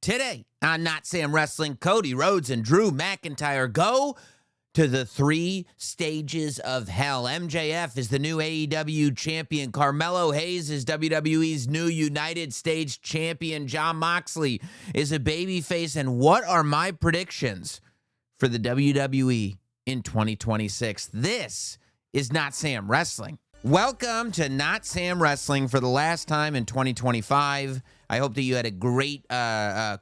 Today on Notsam Wrestling, Cody, Rhodes, and Drew McIntyre go to the 3 stages of hell. MJF is the new AEW champion. Carmelo Hayes is WWE's new United States champion. Jon Moxley is a babyface. And what are my predictions for the WWE in 2026? This is Notsam Wrestling. Welcome to Notsam Wrestling for the last time in 2025. I hope that you had a great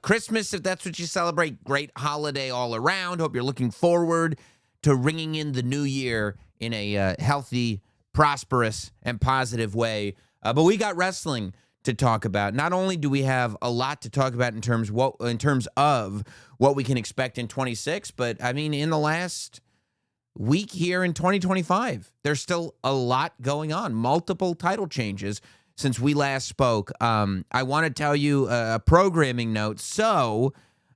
Christmas, if that's what you celebrate. Great holiday all around. Hope you're looking forward to ringing in the new year in a healthy, prosperous, and positive way. But we got wrestling to talk about. Not only do we have a lot to talk about in terms of what we can expect in 26, but I mean, in the last week here in 2025, there's still a lot going on. Multiple title changes since we last spoke. I want to tell you a programming note. So,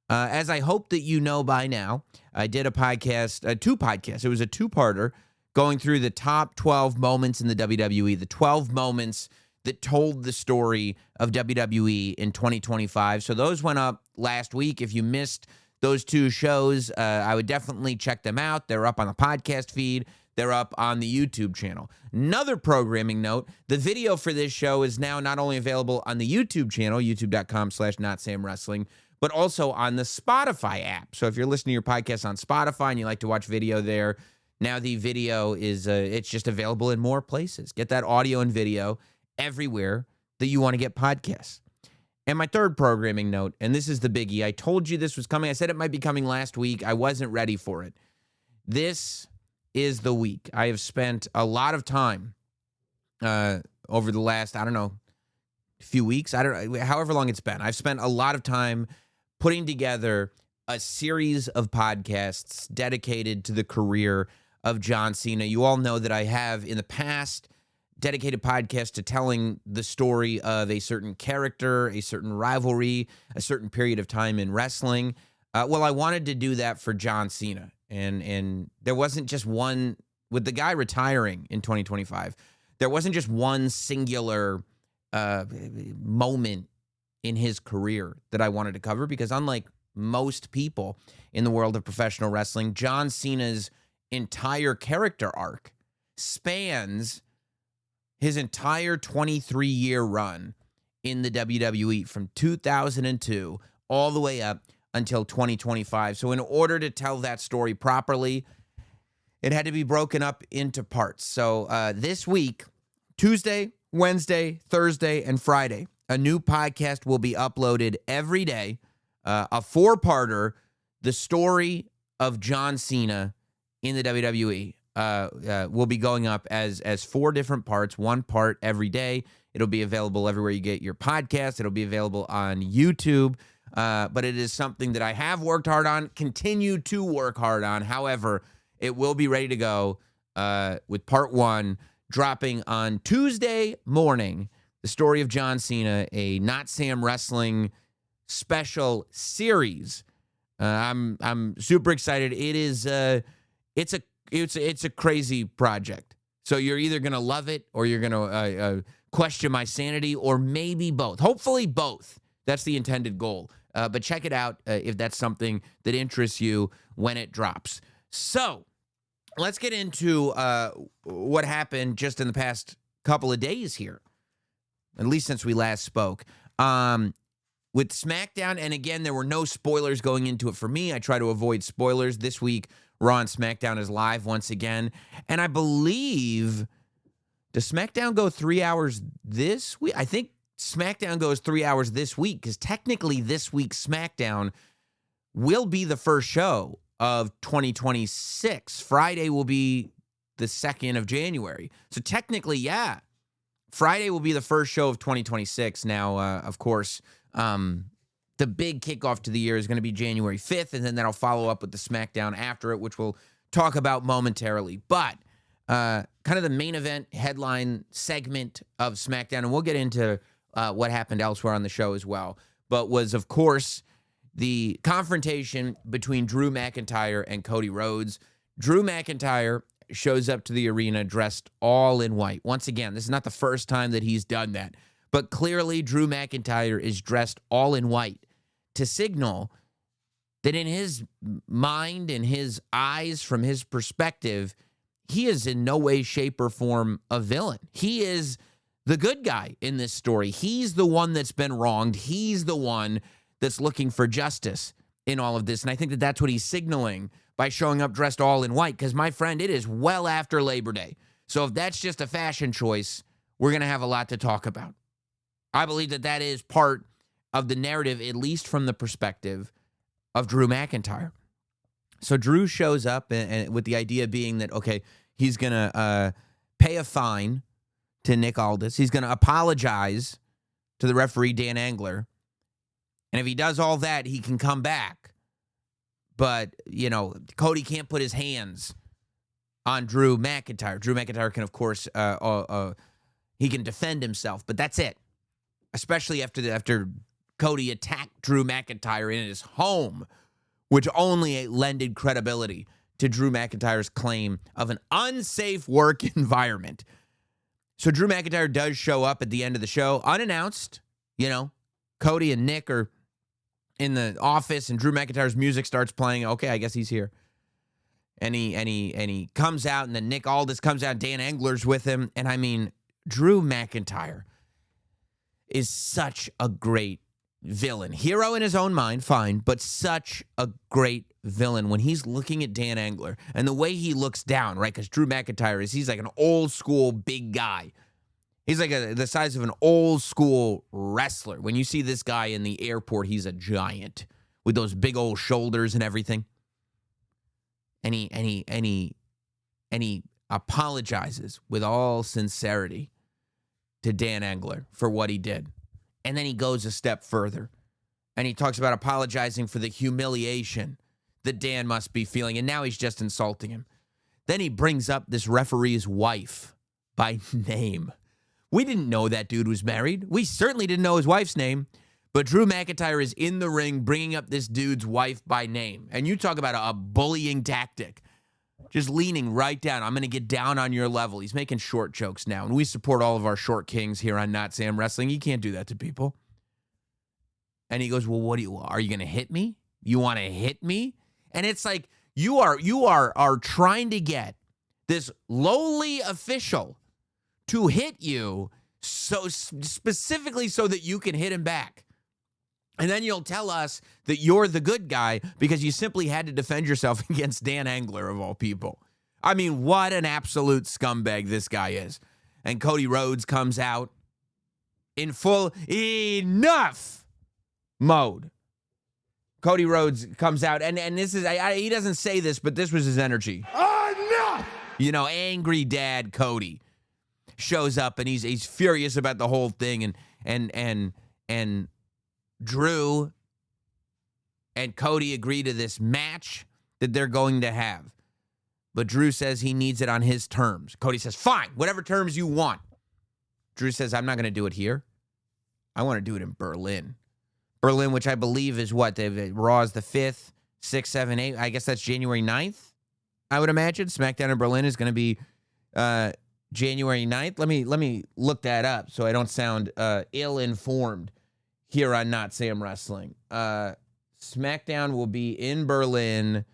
as I hope that you know by now, I did a podcast, 2 podcasts. It was a 2-parter going through the top 12 moments in the WWE, the 12 moments that told the story of WWE in 2025. So those went up last week. If you missed those 2 shows, I would definitely check them out. They're up on the podcast feed. They're up on the YouTube channel. Another programming note, the video for this show is now not only available on the YouTube channel, youtube.com/NotSamWrestling, but also on the Spotify app. So if you're listening to your podcast on Spotify and you like to watch video there, now the video is it's just available in more places. Get that audio and video everywhere that you want to get podcasts. And my third programming note, and this is the biggie. I told you this was coming. I said it might be coming last week. I wasn't ready for it. This is the week. I have spent a lot of time over the last, few weeks. However long it's been. I've spent a lot of time putting together a series of podcasts dedicated to the career of John Cena. You all know that I have in the past dedicated podcasts to telling the story of a certain character, a certain rivalry, a certain period of time in wrestling. Well, I wanted to do that for John Cena. And there wasn't just one, with the guy retiring in 2025, there wasn't just one singular moment in his career that I wanted to cover, because unlike most people in the world of professional wrestling, John Cena's entire character arc spans his entire 23-year run in the WWE from 2002 all the way up until 2025. So in order to tell that story properly, it had to be broken up into parts. So this week, Tuesday, Wednesday, Thursday, and Friday, a new podcast will be uploaded every day, a 4-parter, the story of John Cena in the WWE. Will be going up as 4 different parts, 1 part every day. It'll be available everywhere you get your podcast. It'll be available on YouTube. But it is something that I have worked hard on, continue to work hard on. However, it will be ready to go with part 1 dropping on Tuesday morning. The story of John Cena, a Notsam Wrestling special series. I'm super excited. It is it's a crazy project. So you're either gonna love it or you're gonna question my sanity, or maybe both. Hopefully both. That's the intended goal. But check it out if that's something that interests you when it drops. So let's get into what happened just in the past couple of days here, at least since we last spoke. With SmackDown, and again, there were no spoilers going into it for me. I try to avoid spoilers. This week, Raw and SmackDown is live once again. And I believe, does SmackDown go 3 hours this week? I think SmackDown goes 3 hours this week, because technically this week's SmackDown will be the first show of 2026. Friday will be the 2nd of January. So technically, yeah, Friday will be the first show of 2026. Now, of course, the big kickoff to the year is going to be January 5th, and then that'll follow up with the SmackDown after it, which we'll talk about momentarily. But kind of the main event headline segment of SmackDown, and we'll get into what happened elsewhere on the show as well, but was, of course, the confrontation between Drew McIntyre and Cody Rhodes. Drew McIntyre shows up to the arena dressed all in white. Once again, this is not the first time that he's done that, but clearly Drew McIntyre is dressed all in white to signal that in his mind, in his eyes, from his perspective, he is in no way, shape, or form a villain. He is the good guy in this story. He's the one that's been wronged. He's the one that's looking for justice in all of this. And I think that that's what he's signaling by showing up dressed all in white. Because, my friend, it is well after Labor Day. So if that's just a fashion choice, we're going to have a lot to talk about. I believe that that is part of the narrative, at least from the perspective of Drew McIntyre. So Drew shows up and with the idea being that, okay, he's going to pay a fine to Nick Aldis. He's going to apologize to the referee, Dan Angler. And if he does all that, he can come back. But, Cody can't put his hands on Drew McIntyre. Drew McIntyre can, of course, he can defend himself, but that's it. Especially after Cody attacked Drew McIntyre in his home, which only lended credibility to Drew McIntyre's claim of an unsafe work environment. So Drew McIntyre does show up at the end of the show, unannounced. Cody and Nick are in the office, and Drew McIntyre's music starts playing. Okay, I guess he's here. And he comes out, and then Nick Aldis comes out. Dan Angler's with him. And I mean, Drew McIntyre is such a great villain. Hero in his own mind, fine, but such a great villain when he's looking at Dan Angler and the way he looks down, right? Because Drew McIntyre he's like an old school big guy. He's like the size of an old school wrestler. When you see this guy in the airport, he's a giant with those big old shoulders and everything. And he apologizes with all sincerity to Dan Angler for what he did. And then he goes a step further. And he talks about apologizing for the humiliation that Dan must be feeling. And now he's just insulting him. Then he brings up this referee's wife by name. We didn't know that dude was married. We certainly didn't know his wife's name. But Drew McIntyre is in the ring bringing up this dude's wife by name. And you talk about a bullying tactic. Just leaning right down. I'm going to get down on your level. He's making short jokes now. And we support all of our short kings here on Notsam Wrestling. You can't do that to people. And he goes, well, are you going to hit me? You want to hit me? And it's like, you are trying to get this lowly official to hit you so specifically so that you can hit him back. And then you'll tell us that you're the good guy because you simply had to defend yourself against Dan Angler, of all people. I mean, what an absolute scumbag this guy is. And Cody Rhodes comes out in full enough mode. Cody Rhodes comes out, and this is, he doesn't say this, but this was his energy. Enough! Angry dad Cody shows up, and he's furious about the whole thing, and Drew and Cody agree to this match that they're going to have. But Drew says he needs it on his terms. Cody says, fine, whatever terms you want. Drew says, I'm not going to do it here. I want to do it in Berlin. Berlin, which I believe is what? Raw is the 5th, 6th, 7th, 8th. I guess that's January 9th, I would imagine. SmackDown in Berlin is going to be January 9th. Let me look that up so I don't sound ill-informed here on Notsam Wrestling. SmackDown will be in Berlin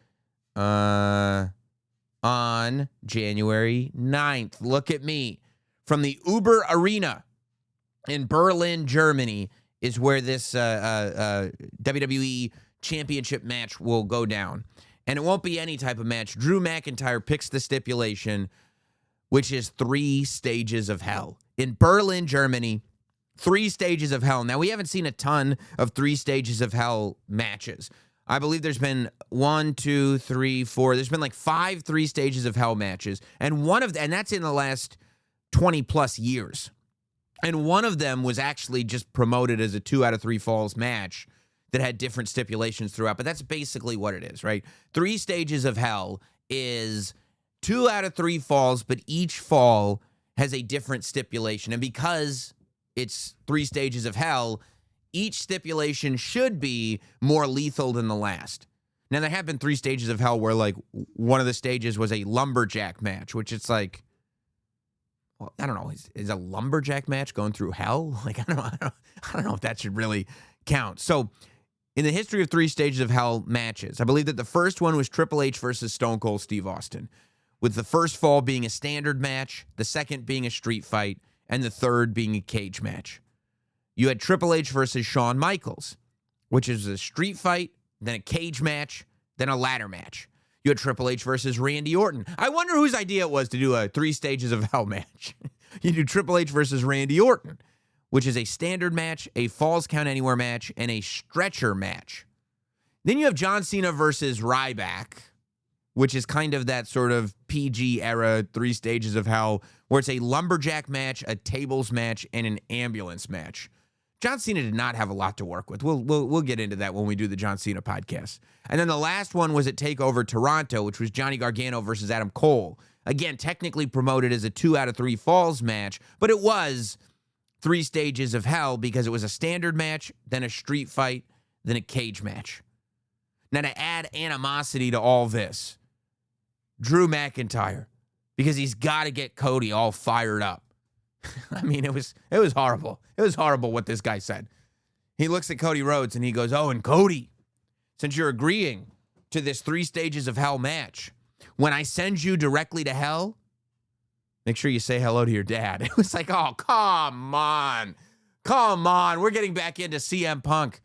on January 9th. Look at me. From the Uber Arena in Berlin, Germany, is where this WWE Championship match will go down. And it won't be any type of match. Drew McIntyre picks the stipulation, which is 3 stages of hell. In Berlin, Germany, 3 stages of hell. Now, we haven't seen a ton of 3 stages of hell matches. I believe there's been 1, 2, 3, 4. There's been like 5 3 stages of hell matches. And that's in the last 20 plus years. And one of them was actually just promoted as a 2 out of 3 falls match that had different stipulations throughout. But that's basically what it is, right? 3 stages of hell is 2 out of 3 falls, but each fall has a different stipulation. And because it's 3 stages of hell, each stipulation should be more lethal than the last. Now, there have been 3 stages of hell where, like, one of the stages was a lumberjack match, which it's like, well, I don't know, is a lumberjack match going through hell? Like, I don't know if that should really count. So in the history of 3 Stages of Hell matches, I believe that the first one was Triple H versus Stone Cold Steve Austin, with the first fall being a standard match, the second being a street fight, and the third being a cage match. You had Triple H versus Shawn Michaels, which is a street fight, then a cage match, then a ladder match. You had Triple H versus Randy Orton. I wonder whose idea it was to do a 3 Stages of Hell match. You do Triple H versus Randy Orton, which is a standard match, a Falls Count Anywhere match, and a stretcher match. Then you have John Cena versus Ryback, which is kind of that sort of PG era 3 Stages of Hell, where it's a lumberjack match, a tables match, and an ambulance match. John Cena did not have a lot to work with. We'll get into that when we do the John Cena podcast. And then the last one was at TakeOver Toronto, which was Johnny Gargano versus Adam Cole. Again, technically promoted as a 2 out of 3 falls match, but it was 3 Stages of Hell because it was a standard match, then a street fight, then a cage match. Now, to add animosity to all this, Drew McIntyre, because he's got to get Cody all fired up. I mean, it was horrible. It was horrible what this guy said. He looks at Cody Rhodes and he goes, "Oh, and Cody, since you're agreeing to this 3 Stages of Hell match, when I send you directly to hell, make sure you say hello to your dad." It was like, oh, come on. Come on. We're getting back into CM Punk.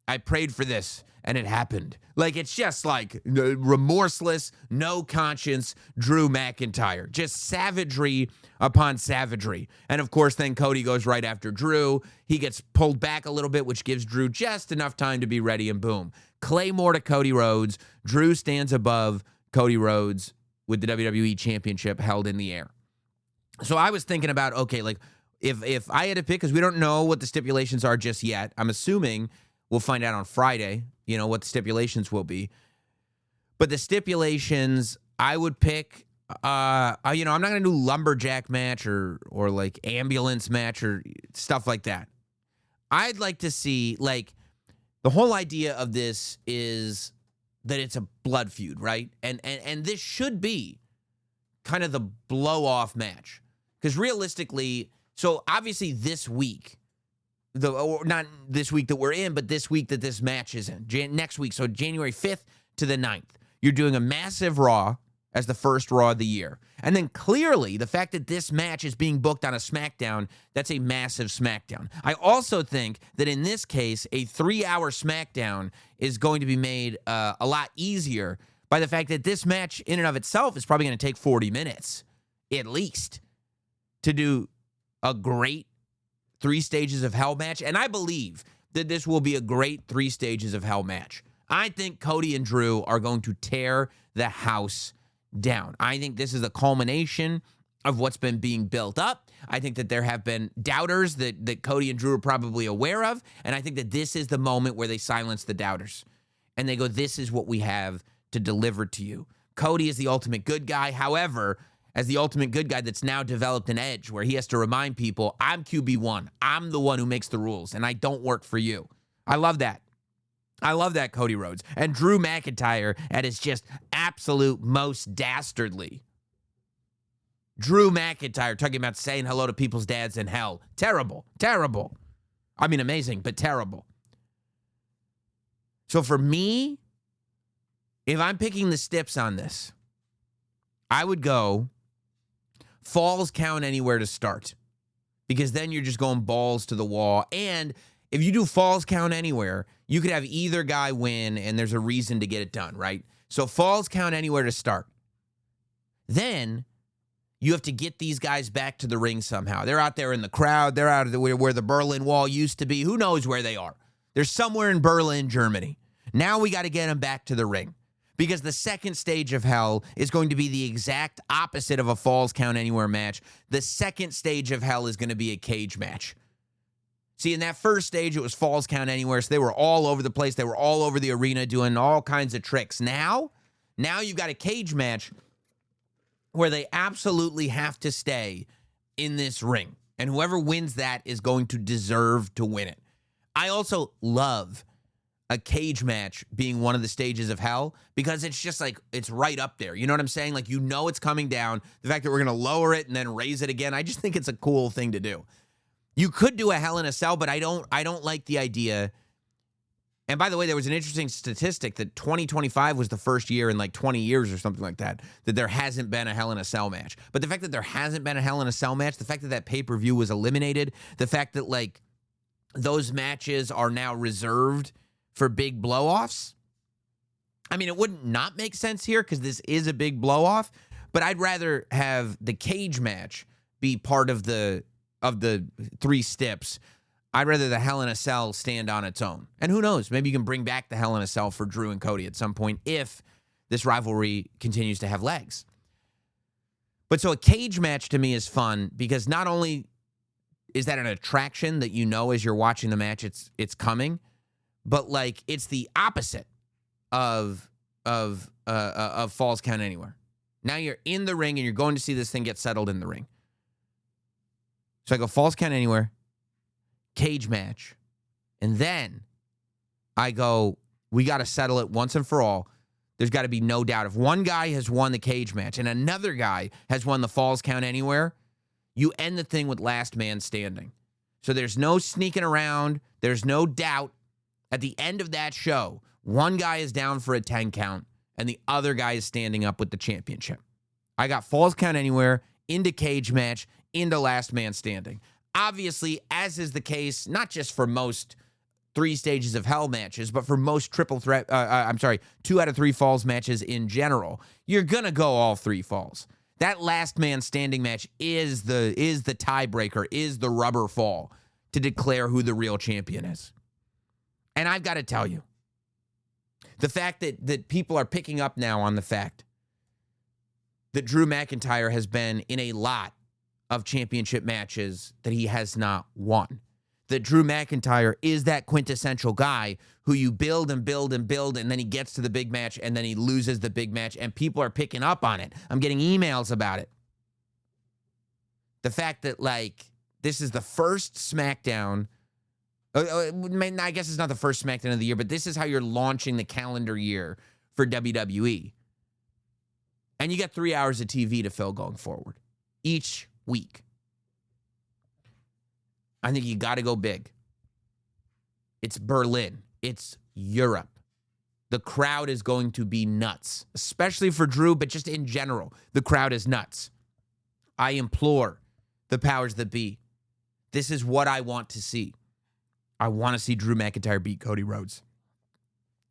I prayed for this, and it happened. Like, it's just like remorseless, no conscience, Drew McIntyre. Just savagery upon savagery. And, of course, then Cody goes right after Drew. He gets pulled back a little bit, which gives Drew just enough time to be ready, and boom. Claymore to Cody Rhodes. Drew stands above Cody Rhodes with the WWE Championship held in the air. So I was thinking about, okay, like, if I had to pick, because we don't know what the stipulations are just yet. I'm assuming we'll find out on Friday, what the stipulations will be. But the stipulations, I would pick, I'm not going to do lumberjack match or like ambulance match or stuff like that. I'd like to see, like, the whole idea of this is that it's a blood feud, right? And this should be kind of the blow-off match. Because realistically, so obviously this week, not this week that we're in, but this week that this match is in, next week, so January 5th to the 9th, you're doing a massive Raw as the first Raw of the year. And then clearly, the fact that this match is being booked on a SmackDown, that's a massive SmackDown. I also think that in this case, a 3-hour SmackDown is going to be made a lot easier by the fact that this match in and of itself is probably going to take 40 minutes, at least, to do a great 3 Stages of Hell match. And I believe that this will be a great 3 Stages of Hell match. I think Cody and Drew are going to tear the house down. I think this is a culmination of what's been being built up. I think that there have been doubters that Cody and Drew are probably aware of. And I think that this is the moment where they silence the doubters. And they go, this is what we have to deliver to you. Cody is the ultimate good guy. However, as the ultimate good guy that's now developed an edge where he has to remind people, I'm QB1. I'm the one who makes the rules, and I don't work for you. I love that. I love that, Cody Rhodes. And Drew McIntyre at his just absolute most dastardly. Drew McIntyre talking about saying hello to people's dads in hell. Terrible. Terrible. I mean, amazing, but terrible. So for me, if I'm picking the stips on this, I would go Falls Count Anywhere to start, because then you're just going balls to the wall. And if you do Falls Count Anywhere, you could have either guy win, and there's a reason to get it done, right? So Falls Count Anywhere to start. Then you have to get these guys back to the ring somehow. They're out there in the crowd. They're out of where the Berlin Wall used to be. Who knows where they are? They're somewhere in Berlin, Germany. Now we got to get them back to the ring. Because the second stage of hell is going to be the exact opposite of a Falls Count Anywhere match. The second stage of hell is going to be a cage match. See, in that first stage, it was Falls Count Anywhere, so they were all over the place. They were all over the arena doing all kinds of tricks. Now you've got a cage match where they absolutely have to stay in this ring. And whoever wins that is going to deserve to win it. I also love a cage match being one of the stages of hell, because it's just like, it's right up there. You know what I'm saying? Like, it's coming down. The fact that we're going to lower it and then raise it again, I just think it's a cool thing to do. You could do a Hell in a Cell, but I don't like the idea And by the way, there was an interesting statistic that 2025 was the first year in like 20 years or something like that there hasn't been a Hell in a Cell match. But the fact that there hasn't been a Hell in a Cell match, the fact that that pay-per-view was eliminated, the fact that like those matches are now reserved for big blow-offs. I mean, it wouldn't not make sense here because this is a big blow-off, but I'd rather have the cage match be part of the 3 steps. I'd rather the Hell in a Cell stand on its own. And who knows, maybe you can bring back the Hell in a Cell for Drew and Cody at some point if this rivalry continues to have legs. But so a cage match to me is fun because not only is that an attraction that you know as you're watching the match it's coming, but like it's the opposite of Falls Count Anywhere. Now you're in the ring and you're going to see this thing get settled in the ring. So I go Falls Count Anywhere, cage match, and then I go, we got to settle it once and for all. There's got to be no doubt. If one guy has won the cage match and another guy has won the Falls Count Anywhere, you end the thing with last man standing. So there's no sneaking around. There's no doubt. At the end of that show, one guy is down for a 10 count and the other guy is standing up with the championship. I got Falls Count Anywhere, into cage match, into last man standing. Obviously, as is the case, not just for most 3 stages of hell matches, but for most 2 out of 3 falls matches in general, you're going to go all 3 falls. That last man standing match is the tiebreaker, is the rubber fall to declare who the real champion is. And I've got to tell you, the fact that people are picking up now on the fact that Drew McIntyre has been in a lot of championship matches that he has not won. That Drew McIntyre is that quintessential guy who you build and build and build, and then he gets to the big match, and then he loses the big match, and people are picking up on it. I'm getting emails about it. The fact that, like, this is the first SmackDown. I guess it's not the first SmackDown of the year, but this is how you're launching the calendar year for WWE. And you got 3 hours of TV to fill going forward each week. I think you got to go big. It's Berlin. It's Europe. The crowd is going to be nuts, especially for Drew, but just in general, the crowd is nuts. I implore the powers that be. This is what I want to see. I want to see Drew McIntyre beat Cody Rhodes.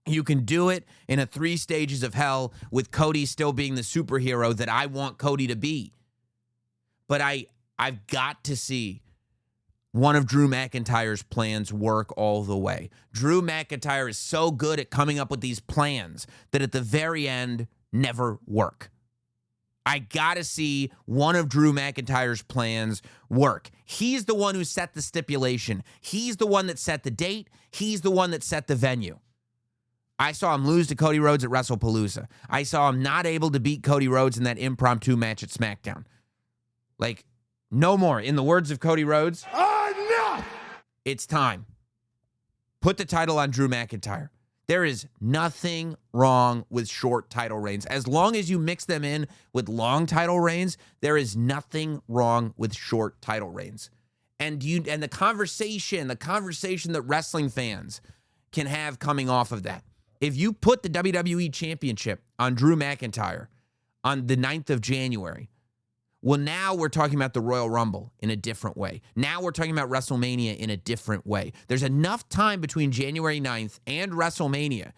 You can do it in a 3 stages of hell with Cody still being the superhero that I want Cody to be. But I've got to see one of Drew McIntyre's plans work all the way. Drew McIntyre is so good at coming up with these plans that at the very end never work. I got to see one of Drew McIntyre's plans work. He's the one who set the stipulation. He's the one that set the date. He's the one that set the venue. I saw him lose to Cody Rhodes at WrestlePalooza. I saw him not able to beat Cody Rhodes in that impromptu match at SmackDown. Like, no more. In the words of Cody Rhodes, enough! It's time. Put the title on Drew McIntyre. There is nothing wrong with short title reigns. As long as you mix them in with long title reigns, there is nothing wrong with short title reigns. And the conversation that wrestling fans can have coming off of that. If you put the WWE Championship on Drew McIntyre on the 9th of January, well, now we're talking about the Royal Rumble in a different way. Now we're talking about WrestleMania in a different way. There's enough time between January 9th and WrestleMania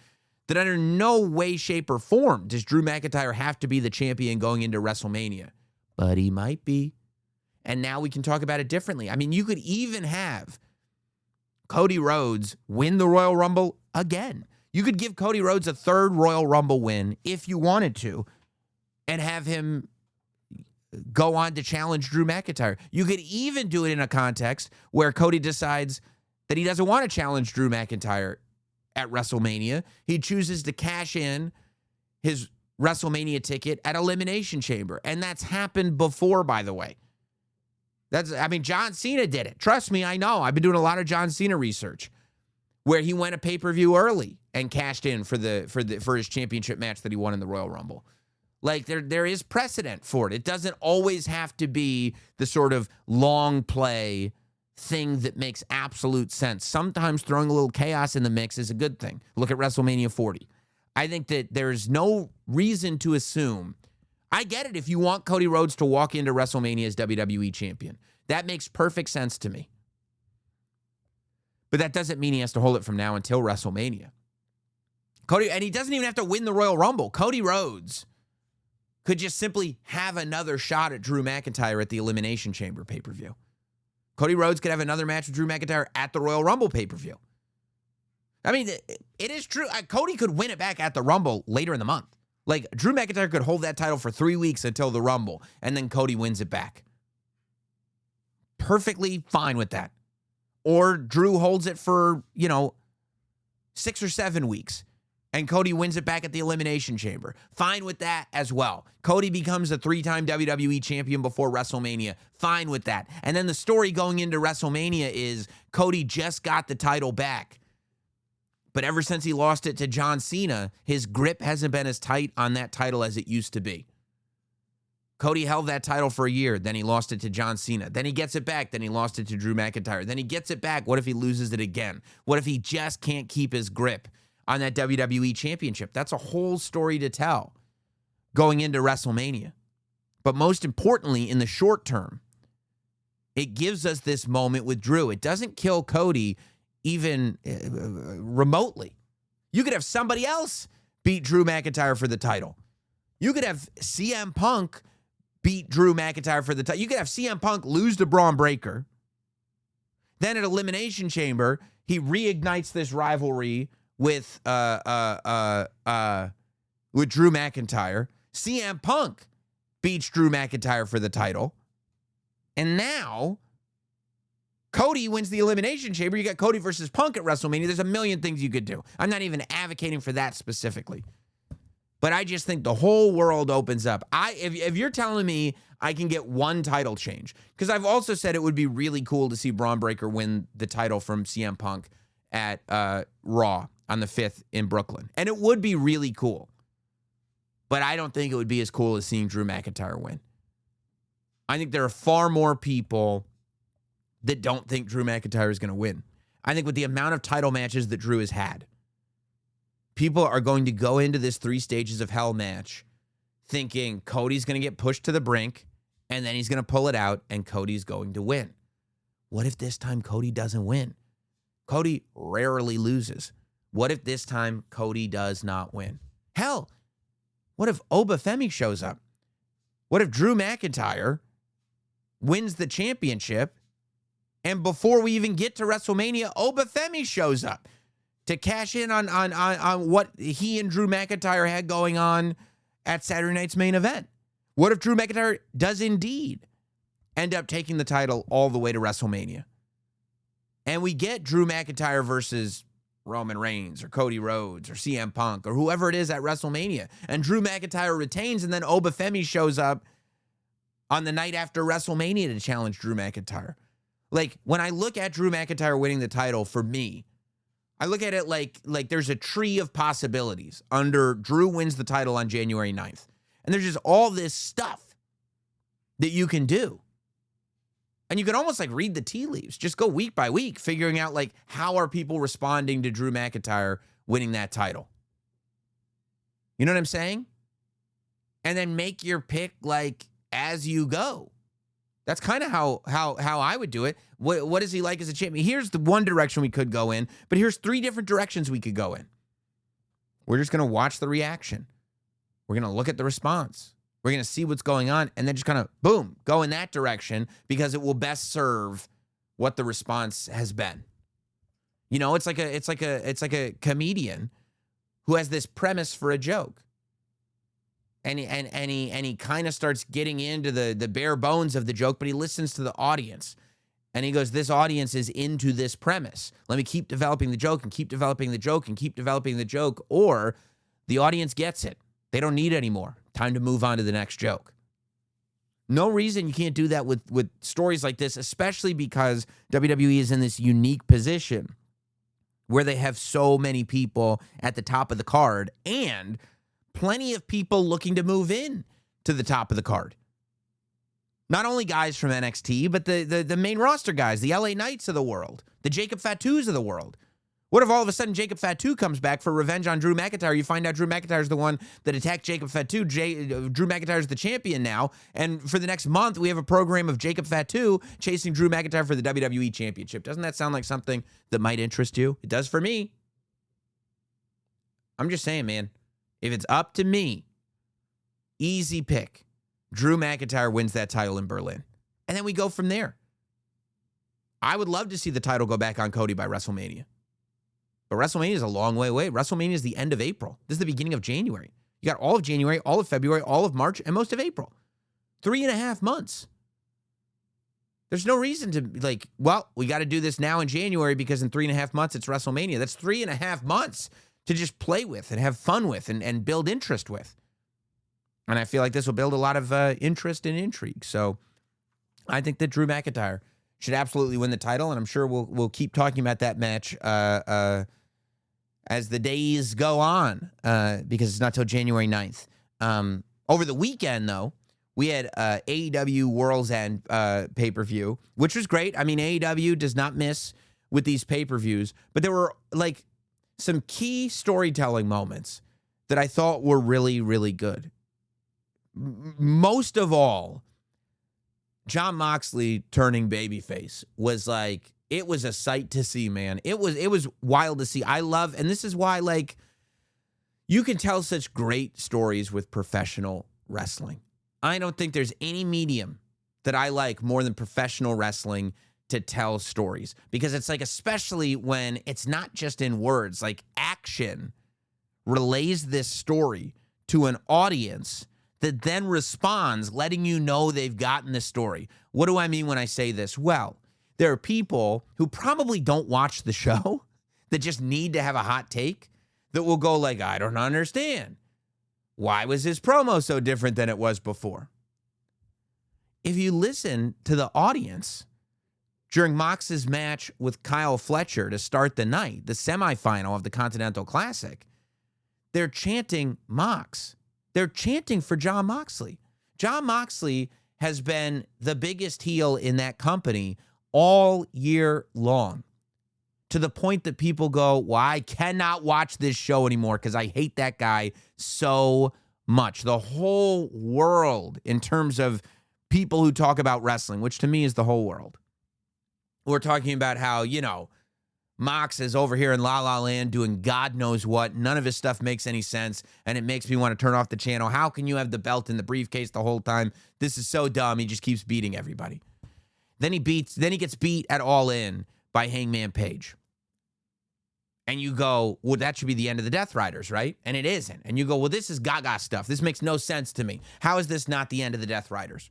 that under no way, shape, or form does Drew McIntyre have to be the champion going into WrestleMania. But he might be. And now we can talk about it differently. I mean, you could even have Cody Rhodes win the Royal Rumble again. You could give Cody Rhodes a 3rd Royal Rumble win if you wanted to and have him go on to challenge Drew McIntyre. You could even do it in a context where Cody decides that he doesn't want to challenge Drew McIntyre at WrestleMania. He chooses to cash in his WrestleMania ticket at Elimination Chamber. And that's happened before, by the way. John Cena did it. Trust me, I know. I've been doing a lot of John Cena research where he went a pay-per-view early and cashed in for his championship match that he won in the Royal Rumble. Like, there is precedent for it. It doesn't always have to be the sort of long play thing that makes absolute sense. Sometimes throwing a little chaos in the mix is a good thing. Look at WrestleMania 40. I think that there's no reason to assume. I get it if you want Cody Rhodes to walk into WrestleMania as WWE champion. That makes perfect sense to me. But that doesn't mean he has to hold it from now until WrestleMania. And he doesn't even have to win the Royal Rumble. Cody Rhodes could just simply have another shot at Drew McIntyre at the Elimination Chamber pay-per-view. Cody Rhodes could have another match with Drew McIntyre at the Royal Rumble pay-per-view. I mean, it is true. Cody could win it back at the Rumble later in the month. Like, Drew McIntyre could hold that title for 3 weeks until the Rumble, and then Cody wins it back. Perfectly fine with that. Or Drew holds it for, 6 or 7 weeks, and Cody wins it back at the Elimination Chamber. Fine with that as well. Cody becomes a 3-time WWE champion before WrestleMania. Fine with that. And then the story going into WrestleMania is Cody just got the title back. But ever since he lost it to John Cena, his grip hasn't been as tight on that title as it used to be. Cody held that title for a year, then he lost it to John Cena. Then he gets it back, then he lost it to Drew McIntyre. Then he gets it back. What if he loses it again? What if he just can't keep his grip on that WWE championship? That's a whole story to tell going into WrestleMania. But most importantly, in the short term, it gives us this moment with Drew. It doesn't kill Cody even remotely. You could have somebody else beat Drew McIntyre for the title. You could have CM Punk beat Drew McIntyre for the title. You could have CM Punk lose to Braun Breaker. Then at Elimination Chamber, he reignites this rivalry with Drew McIntyre. CM Punk beats Drew McIntyre for the title. And now Cody wins the Elimination Chamber. You got Cody versus Punk at WrestleMania. There's a million things you could do. I'm not even advocating for that specifically. But I just think the whole world opens up. If you're telling me I can get one title change, because I've also said it would be really cool to see Braun Breaker win the title from CM Punk at Raw on the 5th in Brooklyn. And it would be really cool. But I don't think it would be as cool as seeing Drew McIntyre win. I think there are far more people that don't think Drew McIntyre is going to win. I think with the amount of title matches that Drew has had, people are going to go into this 3 stages of hell match thinking Cody's going to get pushed to the brink, and then he's going to pull it out, and Cody's going to win. What if this time Cody doesn't win? Cody rarely loses. What if this time Cody does not win? Hell, what if Obafemi shows up? What if Drew McIntyre wins the championship, and before we even get to WrestleMania, Obafemi shows up to cash in on what he and Drew McIntyre had going on at Saturday night's main event? What if Drew McIntyre does indeed end up taking the title all the way to WrestleMania? And we get Drew McIntyre versus Roman Reigns or Cody Rhodes or CM Punk or whoever it is at WrestleMania. And Drew McIntyre retains, and then Obafemi shows up on the night after WrestleMania to challenge Drew McIntyre. Like, when I look at Drew McIntyre winning the title, for me, I look at it like there's a tree of possibilities under Drew wins the title on January 9th. And there's just all this stuff that you can do. And you can almost like read the tea leaves. Just go week by week, figuring out like how are people responding to Drew McIntyre winning that title. You know what I'm saying? And then make your pick like as you go. That's kind of how I would do it. What is he like as a champion? Here's the one direction we could go in, but here's 3 different directions we could go in. We're just going to watch the reaction. We're going to look at the response. We're going to see what's going on, and then just kind of, boom, go in that direction because it will best serve what the response has been. You know, it's like a comedian who has this premise for a joke. And he kind of starts getting into the bare bones of the joke, but he listens to the audience. And he goes, this audience is into this premise. Let me keep developing the joke and keep developing the joke and keep developing the joke. Or the audience gets it. They don't need it anymore. Time to move on to the next joke. No reason you can't do that with stories like this, especially because WWE is in this unique position where they have so many people at the top of the card and plenty of people looking to move in to the top of the card. Not only guys from NXT, but the main roster guys, the LA Knights of the world, the Jacob Fatus of the world. What if all of a sudden Jacob Fatu comes back for revenge on Drew McIntyre? You find out Drew McIntyre's the one that attacked Jacob Fatu. Drew McIntyre's the champion now. And for the next month, we have a program of Jacob Fatu chasing Drew McIntyre for the WWE Championship. Doesn't that sound like something that might interest you? It does for me. I'm just saying, man. If it's up to me, easy pick. Drew McIntyre wins that title in Berlin. And then we go from there. I would love to see the title go back on Cody by WrestleMania. But WrestleMania is a long way away. WrestleMania is the end of April. This is the beginning of January. You got all of January, all of February, all of March, and most of April. 3.5 months. There's no reason to, we got to do this now in January because in 3.5 months it's WrestleMania. That's 3.5 months to just play with and have fun with and build interest with. And I feel like this will build a lot of interest and intrigue. So I think that Drew McIntyre should absolutely win the title, and I'm sure we'll keep talking about that match as the days go on, because it's not till January 9th. Over the weekend, though, we had AEW Worlds End pay-per-view, which was great. I mean, AEW does not miss with these pay-per-views, but there were, some key storytelling moments that I thought were really, really good. Most of all, Jon Moxley turning babyface was it was a sight to see, man. It was wild to see. I love, and this is why, you can tell such great stories with professional wrestling. I don't think there's any medium that I like more than professional wrestling to tell stories, because it's especially when it's not just in words, action relays this story to an audience that then responds, letting you know they've gotten the story. What do I mean when I say this? Well, there are people who probably don't watch the show that just need to have a hot take that will go I don't understand. Why was his promo so different than it was before? If you listen to the audience during Mox's match with Kyle Fletcher to start the night, the semifinal of the Continental Classic, they're chanting Mox. They're chanting for Jon Moxley. Jon Moxley has been the biggest heel in that company all year long, to the point that people go, well, I cannot watch this show anymore because I hate that guy so much. The whole world, in terms of people who talk about wrestling, which to me is the whole world, we're talking about how, Mox is over here in La La Land doing God knows what. None of his stuff makes any sense, and it makes me want to turn off the channel. How can you have the belt in the briefcase the whole time? This is so dumb. He just keeps beating everybody. Then he gets beat at All In by Hangman Page. And you go, well, that should be the end of the Death Riders, right? And it isn't. And you go, well, this is Gaga stuff. This makes no sense to me. How is this not the end of the Death Riders?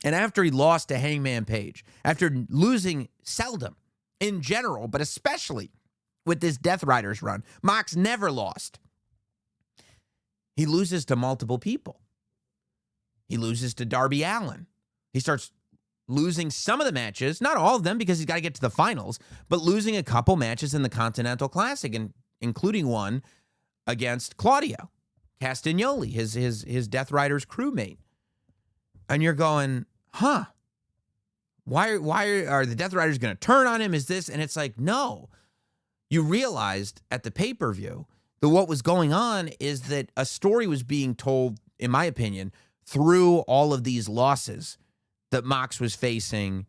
And after he lost to Hangman Page, after losing seldom, in general, but especially with this Death Riders run, Mox never lost. He loses to multiple people. He loses to Darby Allin. He starts losing some of the matches, not all of them because he's got to get to the finals, but losing a couple matches in the Continental Classic, and including one against Claudio Castagnoli, his Death Riders crewmate. And you're going, huh? Why are the Death Riders going to turn on him? Is this? And it's no. You realized at the pay-per-view that what was going on is that a story was being told, in my opinion, through all of these losses that Mox was facing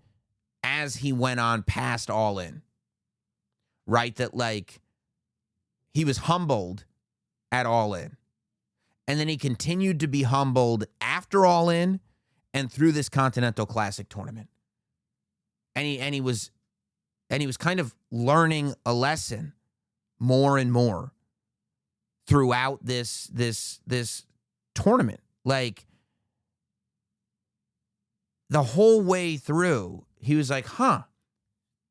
as he went on past All In. Right? That he was humbled at All In. And then he continued to be humbled after All In and through this Continental Classic tournament. And he was kind of learning a lesson more and more throughout this tournament. The whole way through, he was huh.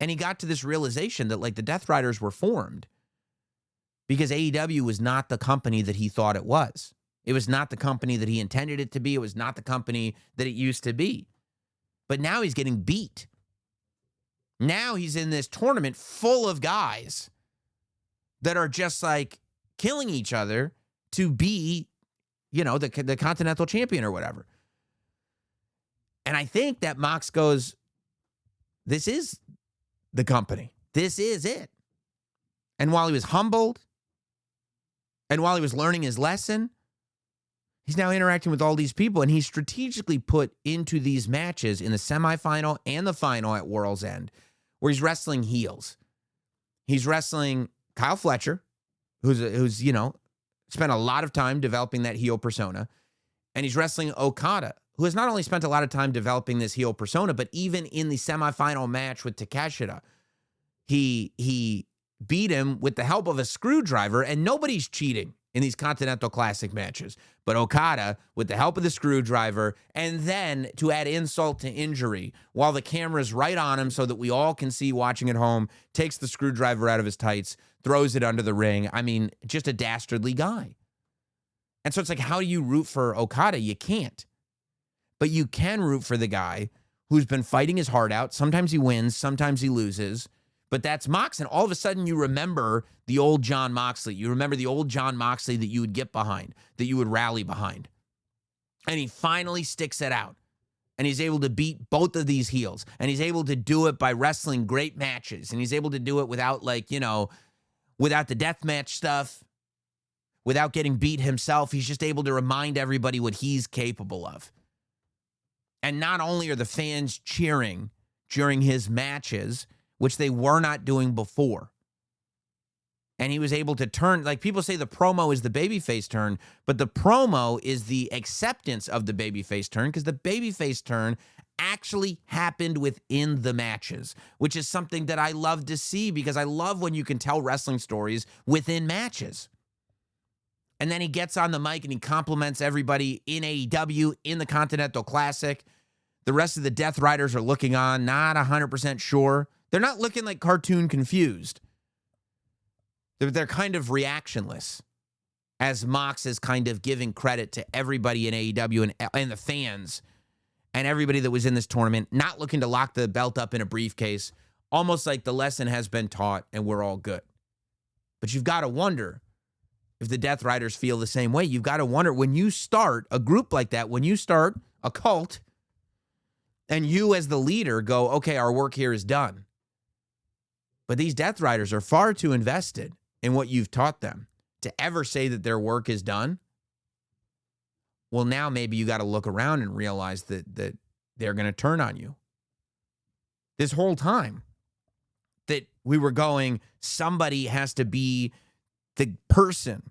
And he got to this realization that the Death Riders were formed because AEW was not the company that he thought it was. It was not the company that he intended it to be. It was not the company that it used to be. But now he's getting beat. Now he's in this tournament full of guys that are just killing each other to be, the Continental Champion or whatever. And I think that Mox goes, this is the company. This is it. And while he was humbled, and while he was learning his lesson, he's now interacting with all these people, and he's strategically put into these matches in the semifinal and the final at World's End, where he's wrestling heels. He's wrestling Kyle Fletcher, who's spent a lot of time developing that heel persona, and he's wrestling Okada, who has not only spent a lot of time developing this heel persona, but even in the semifinal match with Takeshita, he beat him with the help of a screwdriver, and nobody's cheating in these Continental Classic matches. But Okada, with the help of the screwdriver, and then to add insult to injury, while the camera's right on him so that we all can see watching at home, takes the screwdriver out of his tights, throws it under the ring. I mean, just a dastardly guy. And so it's like, how do you root for Okada? You can't. But you can root for the guy who's been fighting his heart out. Sometimes he wins, sometimes he loses. But that's Mox, and all of a sudden you remember the old Jon Moxley. You remember the old Jon Moxley that you would get behind, that you would rally behind. And he finally sticks it out. And he's able to beat both of these heels. And he's able to do it by wrestling great matches. And he's able to do it without, without the deathmatch stuff, without getting beat himself. He's just able to remind everybody what he's capable of. And not only are the fans cheering during his matches, which they were not doing before, and he was able to turn, like people say the promo is the babyface turn, but the promo is the acceptance of the babyface turn, because the babyface turn actually happened within the matches, which is something that I love to see, because I love when you can tell wrestling stories within matches. And then he gets on the mic and he compliments everybody in AEW, in the Continental Classic. The rest of the Death Riders are looking on, not 100% sure. They're not looking like cartoon confused. They're kind of reactionless, as Mox is kind of giving credit to everybody in AEW and the fans and everybody that was in this tournament, not looking to lock the belt up in a briefcase, almost like the lesson has been taught and we're all good. But you've got to wonder if the Death Riders feel the same way. You've got to wonder, when you start a group like that, when you start a cult, and you as the leader go, okay, our work here is done. But these Death Riders are far too invested in what you've taught them to ever say that their work is done. Well, now maybe you got to look around and realize that they're going to turn on you. This whole time that we were going, somebody has to be the person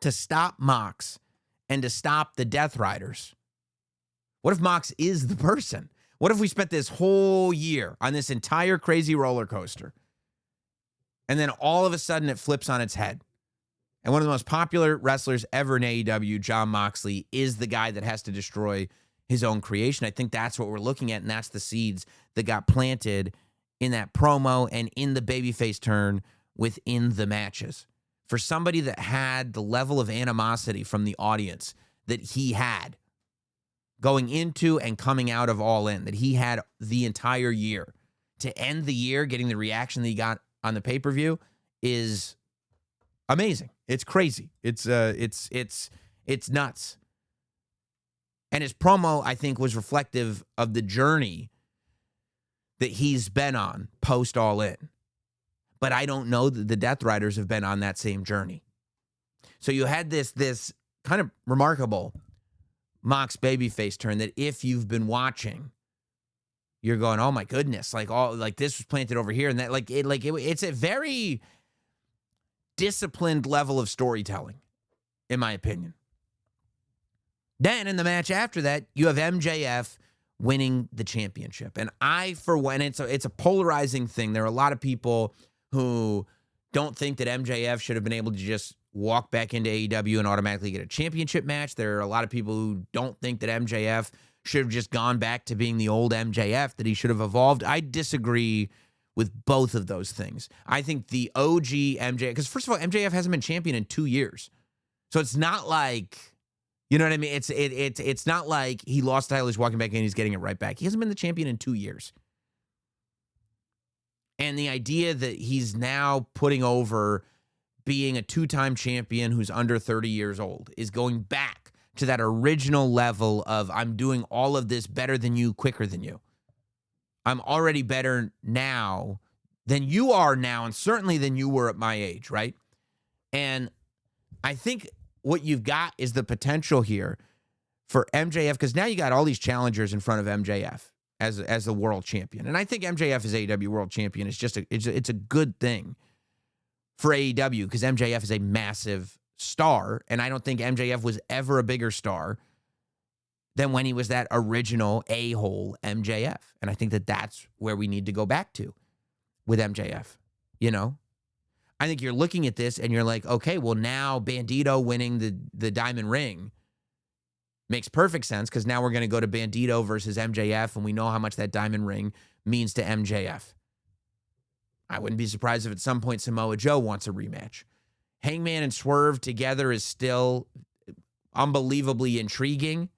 to stop Mox and to stop the Death Riders. What if Mox is the person? What if we spent this whole year on this entire crazy roller coaster, and then all of a sudden it flips on its head, and one of the most popular wrestlers ever in AEW, Jon Moxley, is the guy that has to destroy his own creation? I think that's what we're looking at, and that's the seeds that got planted in that promo and in the babyface turn within the matches. For somebody that had the level of animosity from the audience that he had going into and coming out of All In, that he had the entire year, to end the year getting the reaction that he got on the pay-per-view is amazing. It's crazy. It's nuts. And his promo, I think, was reflective of the journey that he's been on post All In. But I don't know that the Death Riders have been on that same journey. So you had this kind of remarkable Mox babyface turn that if you've been watching, you're going, oh my goodness, this was planted over here, and that it's a very disciplined level of storytelling, in my opinion. Then in the match after that, you have MJF winning the championship. And it's a polarizing thing. There are a lot of people who don't think that MJF should have been able to just walk back into AEW and automatically get a championship match. There are a lot of people who don't think that MJF should have just gone back to being the old MJF, that he should have evolved. I disagree with both of those things. I think the OG MJF, because first of all, MJF hasn't been champion in 2 years. So it's not like, you know what I mean? It's not like he lost the title, he's walking back in, he's getting it right back. He hasn't been the champion in 2 years. And the idea that he's now putting over being a 2-time champion who's under 30 years old is going back to that original level of I'm doing all of this better than you, quicker than you. I'm already better now than you are now, and certainly than you were at my age, right? And I think what you've got is the potential here for MJF, because now you got all these challengers in front of MJF as the world champion. And I think MJF as AEW world champion is just it's a good thing for AEW, because MJF is a massive star, and I don't think MJF was ever a bigger star than when he was that original a-hole MJF. And I think that that's where we need to go back to with MJF, you know? I think you're looking at this and you're like, okay, well now Bandito winning the Diamond Ring makes perfect sense, because now we're going to go to Bandito versus MJF, and we know how much that Diamond Ring means to MJF. I wouldn't be surprised if at some point Samoa Joe wants a rematch. Hangman and Swerve together is still unbelievably intriguing.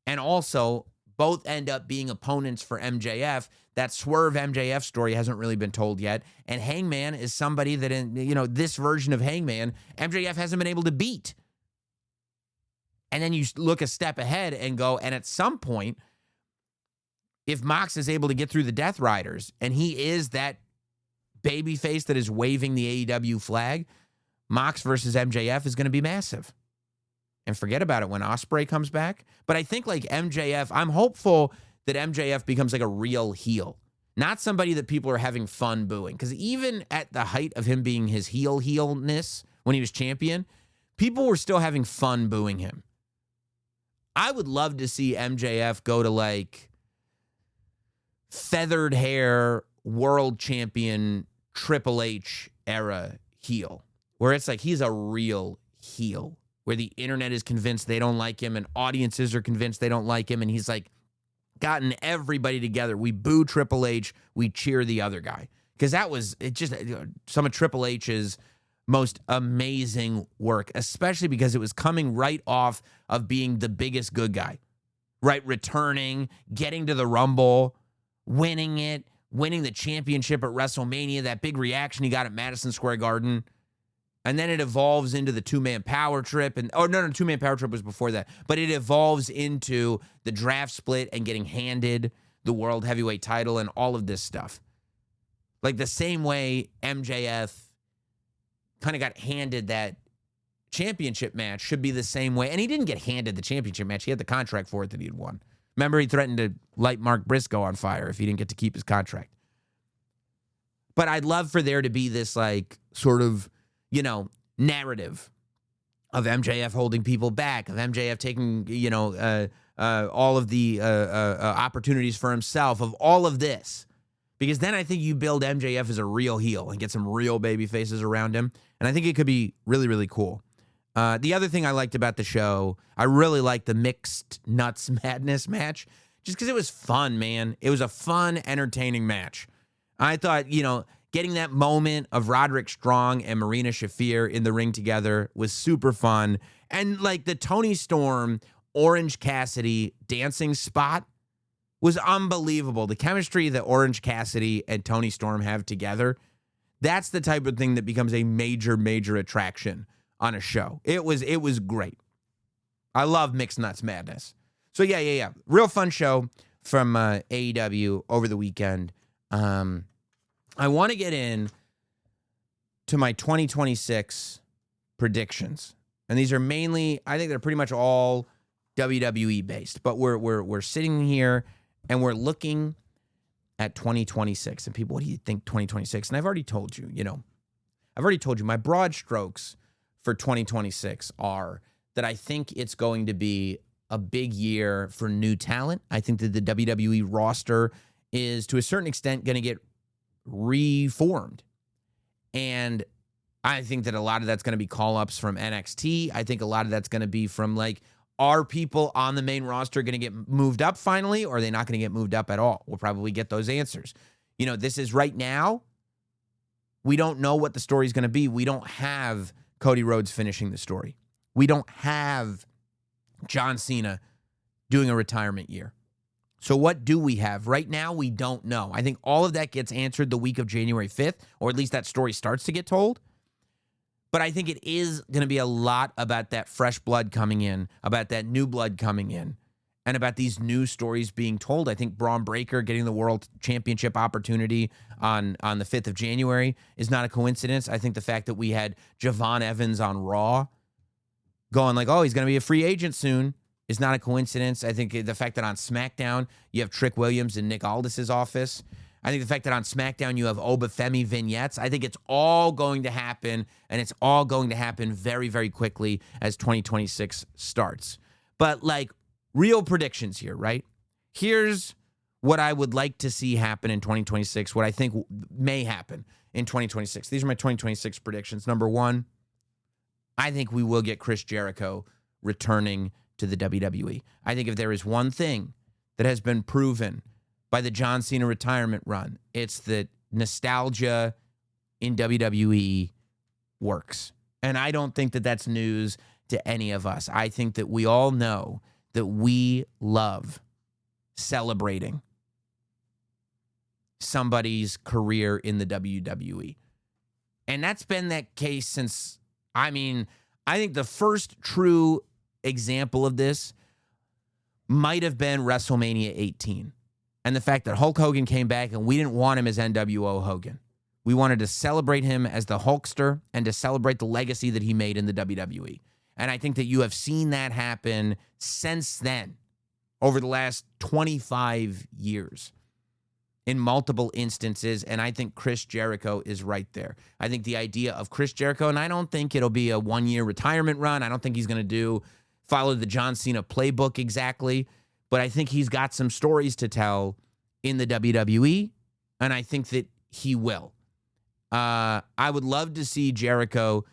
And also, both end up being opponents for MJF. That Swerve MJF story hasn't really been told yet. And Hangman is somebody that, in this version of Hangman, MJF hasn't been able to beat. And then you look a step ahead and go, and at some point, if Mox is able to get through the Death Riders, and he is that babyface that is waving the AEW flag, Mox versus MJF is going to be massive. And forget about it when Ospreay comes back. But I think like MJF, I'm hopeful that MJF becomes like a real heel. Not somebody that people are having fun booing. Because even at the height of him being his heel-ness when he was champion, people were still having fun booing him. I would love to see MJF go to like feathered hair, world champion, Triple H era heel. Where it's like he's a real heel. Where the internet is convinced they don't like him and audiences are convinced they don't like him. And he's like gotten everybody together. We boo Triple H. We cheer the other guy. Because that was some of Triple H's most amazing work, especially because it was coming right off of being the biggest good guy, right? Returning, getting to the Rumble, winning it, winning the championship at WrestleMania, that big reaction he got at Madison Square Garden. And then it evolves into the two-man power trip. Two-man power trip was before that. But it evolves into the draft split and getting handed the world heavyweight title and all of this stuff. Like the same way MJF kind of got handed that championship match should be the same way. And he didn't get handed the championship match. He had the contract for it that he had won. Remember, he threatened to light Mark Briscoe on fire if he didn't get to keep his contract. But I'd love for there to be this like sort of narrative of MJF holding people back, of MJF taking, all of the opportunities for himself, of all of this. Because then I think you build MJF as a real heel and get some real baby faces around him. And I think it could be really, really cool. The other thing I liked about the show, I really liked the Mixed Nuts Madness match, just because it was fun, man. It was a fun, entertaining match. I thought, getting that moment of Roderick Strong and Marina Shafir in the ring together was super fun. And like the Toni Storm, Orange Cassidy dancing spot was unbelievable. The chemistry that Orange Cassidy and Toni Storm have together, that's the type of thing that becomes a major, major attraction on a show. It was great. I love Mixed Nuts Madness. So yeah. Real fun show from AEW over the weekend. I want to get in to my 2026 predictions. And these are mainly, I think they're pretty much all WWE based, but we're sitting here and we're looking at 2026. And people, what do you think 2026? And I've already told you, my broad strokes for 2026 are that I think it's going to be a big year for new talent. I think that the WWE roster is to a certain extent going to get reformed. And I think that a lot of that's going to be call-ups from NXT. I think a lot of that's going to be from like, are people on the main roster going to get moved up finally, or are they not going to get moved up at all? We'll probably get those answers. This is right now, we don't know what the story is going to be. We don't have Cody Rhodes finishing the story. We don't have John Cena doing a retirement year. So what do we have? Right now, we don't know. I think all of that gets answered the week of January 5th, or at least that story starts to get told. But I think it is going to be a lot about that fresh blood coming in, about that new blood coming in, and about these new stories being told. I think Braun Breaker getting the World Championship opportunity on the 5th of January is not a coincidence. I think the fact that we had Javon Evans on Raw going like, oh, he's going to be a free agent soon is not a coincidence. I think the fact that on SmackDown you have Trick Williams in Nick Aldis's office. I think the fact that on SmackDown you have Obafemi vignettes. I think it's all going to happen, and it's all going to happen very, very quickly as 2026 starts. But like real predictions here, right? Here's what I would like to see happen in 2026, what I think may happen in 2026. These are my 2026 predictions. Number one, I think we will get Chris Jericho returning to the WWE. I think if there is one thing that has been proven by the John Cena retirement run, it's that nostalgia in WWE works. And I don't think that that's news to any of us. I think that we all know that we love celebrating somebody's career in the WWE. And that's been that case since, I think the first true example of this might have been WrestleMania 18. And the fact that Hulk Hogan came back and we didn't want him as NWO Hogan. We wanted to celebrate him as the Hulkster and to celebrate the legacy that he made in the WWE. And I think that you have seen that happen since then, over the last 25 years, in multiple instances. And I think Chris Jericho is right there. I think the idea of Chris Jericho, and I don't think it'll be a one-year retirement run. I don't think he's going to follow the John Cena playbook exactly. But I think he's got some stories to tell in the WWE, and I think that he will. I would love to see Jericho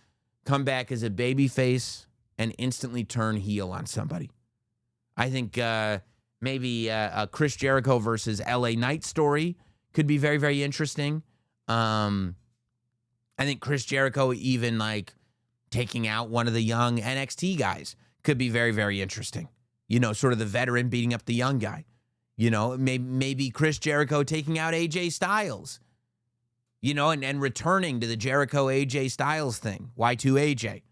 come back as a babyface and instantly turn heel on somebody. I think maybe a Chris Jericho versus LA Knight story could be very, very interesting. I think Chris Jericho even like taking out one of the young NXT guys could be very, very interesting. Sort of the veteran beating up the young guy. Maybe Chris Jericho taking out AJ Styles. And returning to the Jericho AJ Styles thing. Y2AJ.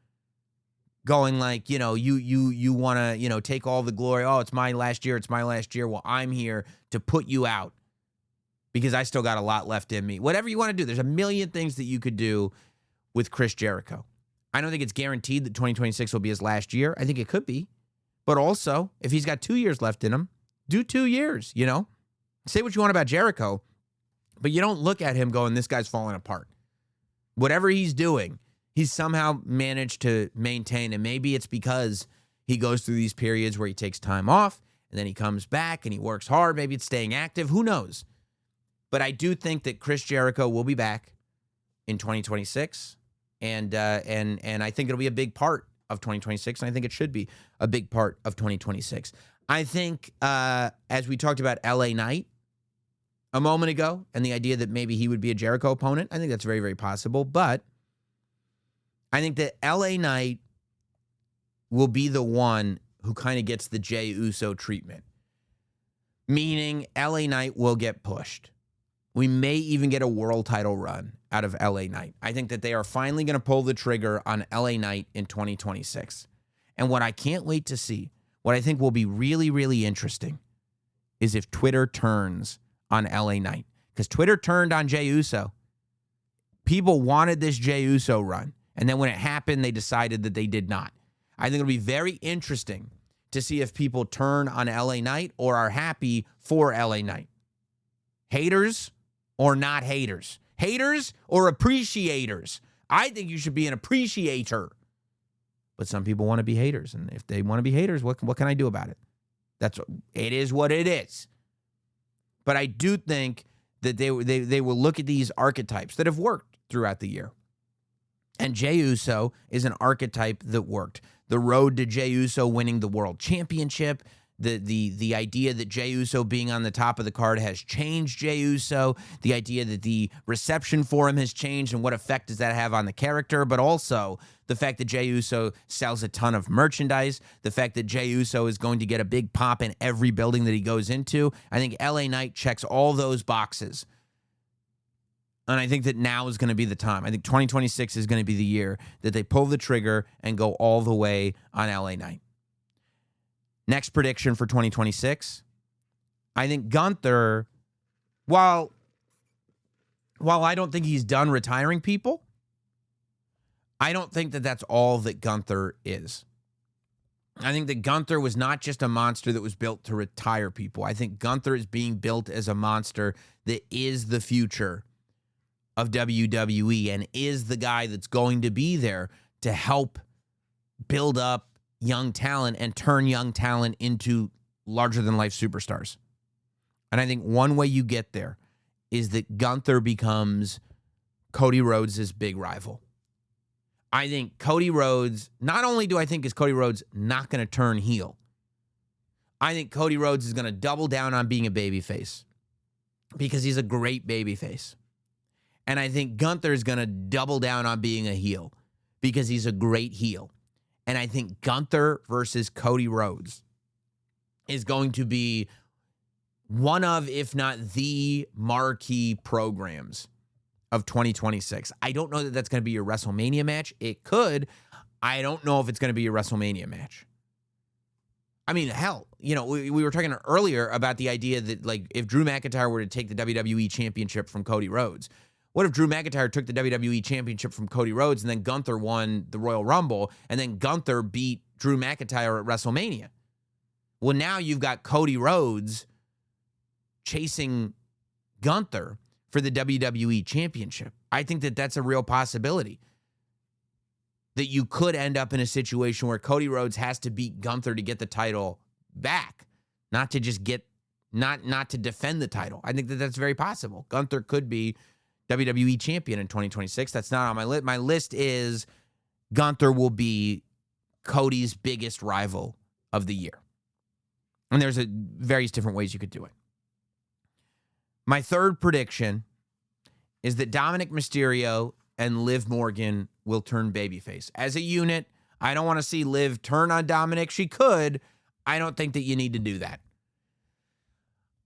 Going like, you want to, take all the glory. Oh, it's my last year. It's my last year. Well, I'm here to put you out because I still got a lot left in me. Whatever you want to do. There's a million things that you could do with Chris Jericho. I don't think it's guaranteed that 2026 will be his last year. I think it could be. But also, if he's got 2 years left in him, do 2 years, Say what you want about Jericho, but you don't look at him going, this guy's falling apart. Whatever he's doing, he's somehow managed to maintain. And maybe it's because he goes through these periods where he takes time off and then he comes back and he works hard. Maybe it's staying active. Who knows? But I do think that Chris Jericho will be back in 2026. And I think it'll be a big part of 2026, and I think it should be a big part of 2026. I think, as we talked about LA Knight a moment ago, and the idea that maybe he would be a Jericho opponent, I think that's very, very possible. But I think that LA Knight will be the one who kind of gets the Jey Uso treatment, meaning LA Knight will get pushed. We may even get a world title run out of LA Knight. I think that they are finally going to pull the trigger on LA Knight in 2026. And what I can't wait to see, what I think will be really, really interesting, is if Twitter turns on LA Knight. Because Twitter turned on Jey Uso. People wanted this Jey Uso run. And then when it happened, they decided that they did not. I think it'll be very interesting to see if people turn on LA Knight or are happy for LA Knight. Haters or not haters? Haters or appreciators? I think you should be an appreciator. But some people want to be haters. And if they want to be haters, what can I do about it? It is what it is. But I do think that they will look at these archetypes that have worked throughout the year. And Jey Uso is an archetype that worked. The road to Jey Uso winning the world championship, the idea that Jey Uso being on the top of the card has changed Jey Uso, the idea that the reception for him has changed and what effect does that have on the character, but also the fact that Jey Uso sells a ton of merchandise, the fact that Jey Uso is going to get a big pop in every building that he goes into. I think LA Knight checks all those boxes. And I think that now is going to be the time. I think 2026 is going to be the year that they pull the trigger and go all the way on LA Knight. Next prediction for 2026. I think Gunther, while I don't think he's done retiring people, I don't think that that's all that Gunther is. I think that Gunther was not just a monster that was built to retire people. I think Gunther is being built as a monster that is the future of WWE and is the guy that's going to be there to help build up young talent and turn young talent into larger-than-life superstars. And I think one way you get there is that Gunther becomes Cody Rhodes' big rival. I think Cody Rhodes, not only do I think is Cody Rhodes not going to turn heel, I think Cody Rhodes is going to double down on being a babyface because he's a great babyface. And I think Gunther is going to double down on being a heel because he's a great heel. And I think Gunther versus Cody Rhodes is going to be one of, if not the marquee programs of 2026. I don't know that that's going to be your WrestleMania match. It could. I don't know if it's going to be your WrestleMania match. I mean, hell, we were talking earlier about the idea that, like, if Drew McIntyre were to take the WWE Championship from Cody Rhodes, what if Drew McIntyre took the WWE Championship from Cody Rhodes and then Gunther won the Royal Rumble and then Gunther beat Drew McIntyre at WrestleMania? Well, now you've got Cody Rhodes chasing Gunther for the WWE Championship. I think that that's a real possibility. That you could end up in a situation where Cody Rhodes has to beat Gunther to get the title back, not to just not to defend the title. I think that that's very possible. Gunther could be WWE champion in 2026. That's not on my list. My list is Gunther will be Cody's biggest rival of the year. And there's various different ways you could do it. My third prediction is that Dominic Mysterio and Liv Morgan will turn babyface. As a unit, I don't want to see Liv turn on Dominic. She could. I don't think that you need to do that.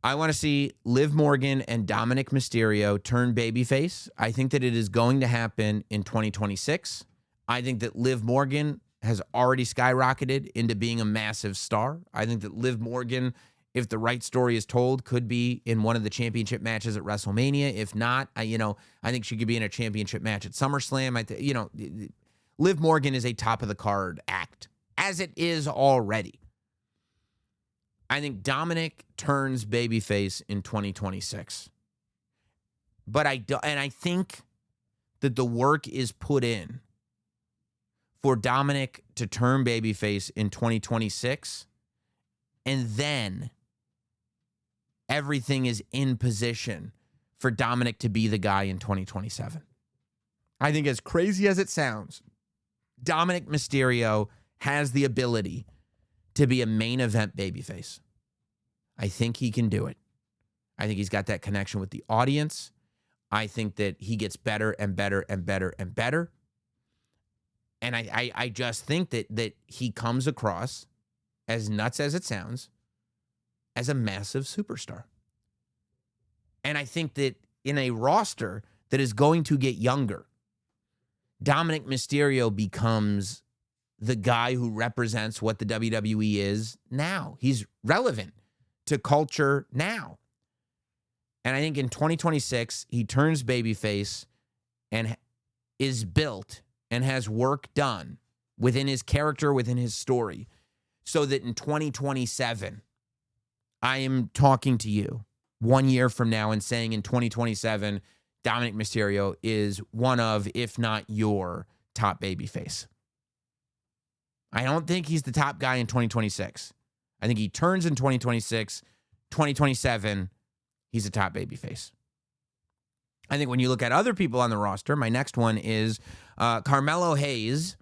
I want to see Liv Morgan and Dominic Mysterio turn babyface. I think that it is going to happen in 2026. I think that Liv Morgan has already skyrocketed into being a massive star. I think that Liv Morgan, if the right story is told, could be in one of the championship matches at WrestleMania. If not, I think she could be in a championship match at SummerSlam. Liv Morgan is a top of the card act, as it is already. I think Dominic turns babyface in 2026. But I think that the work is put in for Dominic to turn babyface in 2026, and then everything is in position for Dominic to be the guy in 2027. I think, as crazy as it sounds, Dominic Mysterio has the ability to be a main event babyface. I think he can do it. I think he's got that connection with the audience. I think that he gets better and better and better and better. And I just think that he comes across, as nuts as it sounds, as a massive superstar. And I think that in a roster that is going to get younger, Dominic Mysterio becomes the guy who represents what the WWE is now. He's relevant to culture now. And I think in 2026, he turns babyface and is built and has work done within his character, within his story, so that in 2027, I am talking to you 1 year from now and saying in 2027, Dominic Mysterio is one of, if not your, top babyface. I don't think he's the top guy in 2026. I think he turns in 2026, 2027, he's a top babyface. I think when you look at other people on the roster, my next one is Carmelo Hayes,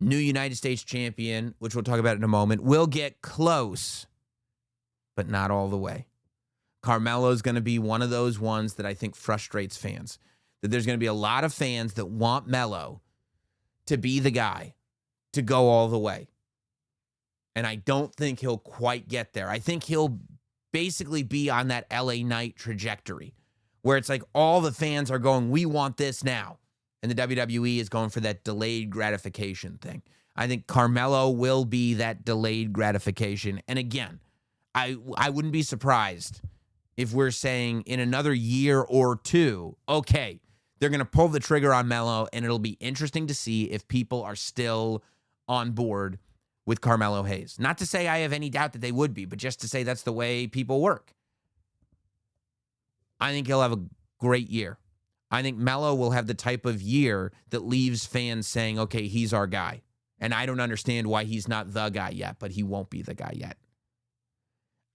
new United States champion, which we'll talk about in a moment, will get close, but not all the way. Carmelo's going to be one of those ones that I think frustrates fans. That there's going to be a lot of fans that want Melo to be the guy to go all the way. And I don't think he'll quite get there. I think he'll basically be on that LA Knight trajectory where it's like all the fans are going, we want this now. And the WWE is going for that delayed gratification thing. I think Carmelo will be that delayed gratification. And again, I wouldn't be surprised if we're saying in another year or two, okay, they're going to pull the trigger on Melo, and it'll be interesting to see if people are still on board with Carmelo Hayes. Not to say I have any doubt that they would be, but just to say that's the way people work. I think he'll have a great year. I think Melo will have the type of year that leaves fans saying, okay, he's our guy. And I don't understand why he's not the guy yet, but he won't be the guy yet.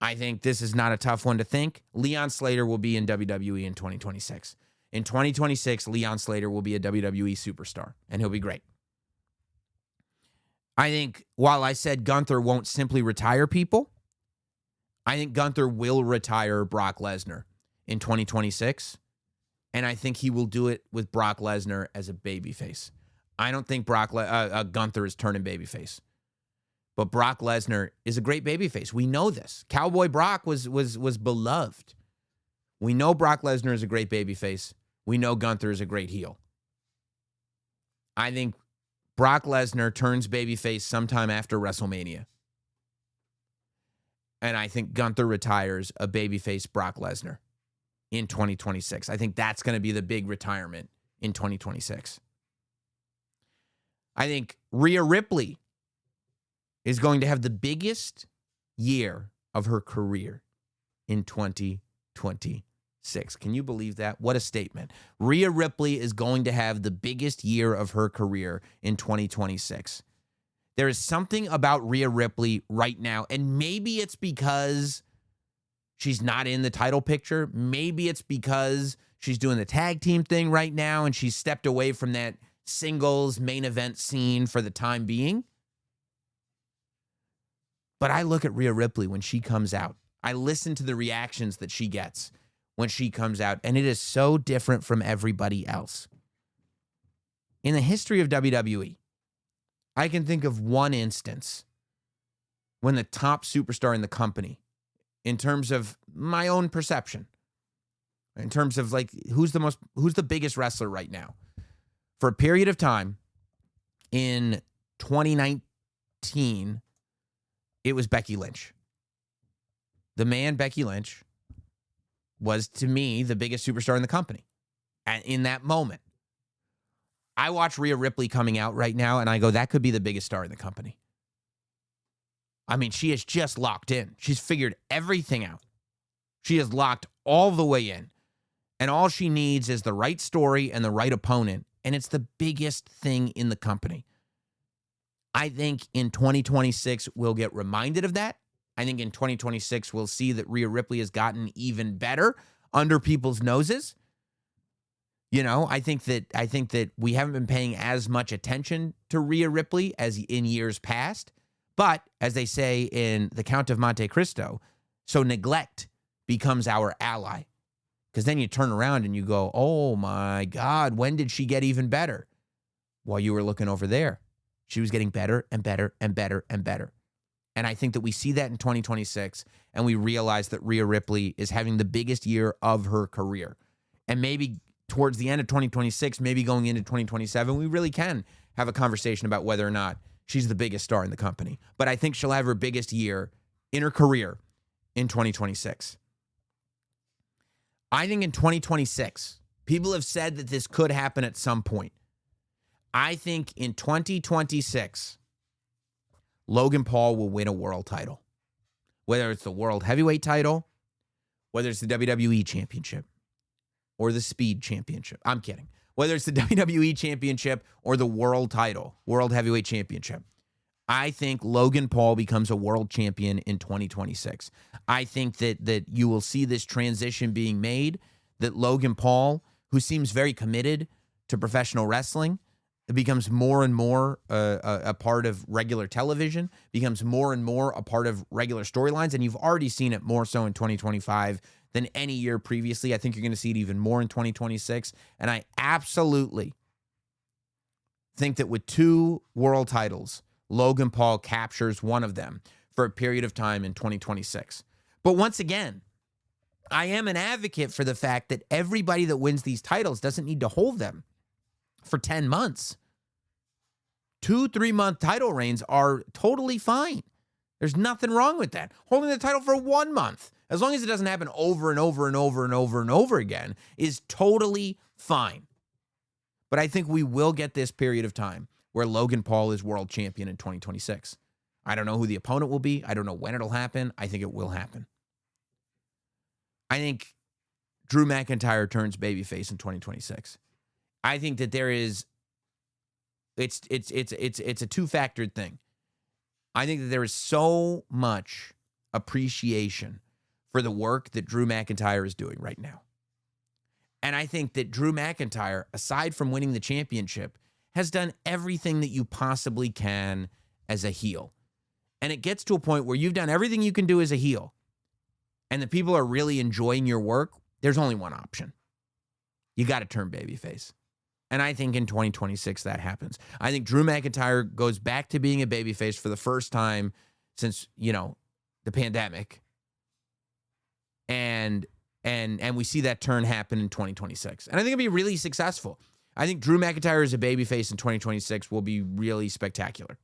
I think this is not a tough one to think. Leon Slater will be in WWE in 2026. In 2026, Leon Slater will be a WWE superstar, and he'll be great. I think while I said Gunther won't simply retire people, I think Gunther will retire Brock Lesnar in 2026, and I think he will do it with Brock Lesnar as a babyface. I don't think Gunther is turning babyface. But Brock Lesnar is a great babyface. We know this. Cowboy Brock was beloved. We know Brock Lesnar is a great babyface. We know Gunther is a great heel. I think Brock Lesnar turns babyface sometime after WrestleMania. And I think Gunther retires a babyface Brock Lesnar in 2026. I think that's going to be the big retirement in 2026. I think Rhea Ripley is going to have the biggest year of her career in 2026. Can you believe that? What a statement. Rhea Ripley is going to have the biggest year of her career in 2026. There is something about Rhea Ripley right now, and maybe it's because she's not in the title picture. Maybe it's because she's doing the tag team thing right now, and she's stepped away from that singles main event scene for the time being. But I look at Rhea Ripley when she comes out. I listen to the reactions that she gets when she comes out, and it is so different from everybody else. In the history of WWE, I can think of one instance when the top superstar in the company, in terms of my own perception, in terms of like who's the biggest wrestler right now, for a period of time in 2019, it was Becky Lynch. The man, Becky Lynch, was, to me, the biggest superstar in the company. And in that moment, I watch Rhea Ripley coming out right now, and I go, that could be the biggest star in the company. I mean, she is just locked in. She's figured everything out. She is locked all the way in. And all she needs is the right story and the right opponent, and it's the biggest thing in the company. I think in 2026, we'll get reminded of that. I think in 2026, we'll see that Rhea Ripley has gotten even better under people's noses. You know, I think that we haven't been paying as much attention to Rhea Ripley as in years past. But as they say in The Count of Monte Cristo, so neglect becomes our ally. Because then you turn around and you go, oh my God, when did she get even better? While you were looking over there. She was getting better and better and better and better. And I think that we see that in 2026, and we realize that Rhea Ripley is having the biggest year of her career. And maybe towards the end of 2026, maybe going into 2027, we really can have a conversation about whether or not she's the biggest star in the company. But I think she'll have her biggest year in her career in 2026. I think in 2026, people have said that this could happen at some point. I think in 2026, Logan Paul will win a world title. Whether it's the World Heavyweight title, whether it's the WWE Championship, or the Speed Championship. I'm kidding. Whether it's the WWE Championship or the World title, World Heavyweight Championship. I think Logan Paul becomes a world champion in 2026. I think that you will see this transition being made, that Logan Paul, who seems very committed to professional wrestling, it becomes more and more a part of regular television, becomes more and more a part of regular storylines, and you've already seen it more so in 2025 than any year previously. I think you're going to see it even more in 2026, and I absolutely think that with 2 world titles, Logan Paul captures one of them for a period of time in 2026. But once again, I am an advocate for the fact that everybody that wins these titles doesn't need to hold them for 10 months. 2-3 month title reigns are totally fine. There's nothing wrong with that. Holding the title for 1 month, as long as it doesn't happen over and over and over and over and over again, is totally fine. But I think we will get this period of time where Logan Paul is world champion in 2026. I don't know who the opponent will be. I don't know when it'll happen. I think it will happen. I think Drew McIntyre turns babyface in 2026. I think that there is, it's a two-factored thing. I think that there is so much appreciation for the work that Drew McIntyre is doing right now. And I think that Drew McIntyre, aside from winning the championship, has done everything that you possibly can as a heel. And it gets to a point where you've done everything you can do as a heel, and the people are really enjoying your work. There's only one option. You got to turn babyface. And I think in 2026 that happens. I think Drew McIntyre goes back to being a babyface for the first time since, the pandemic. And we see that turn happen in 2026. And I think it'll be really successful. I think Drew McIntyre as a babyface in 2026 will be really spectacular.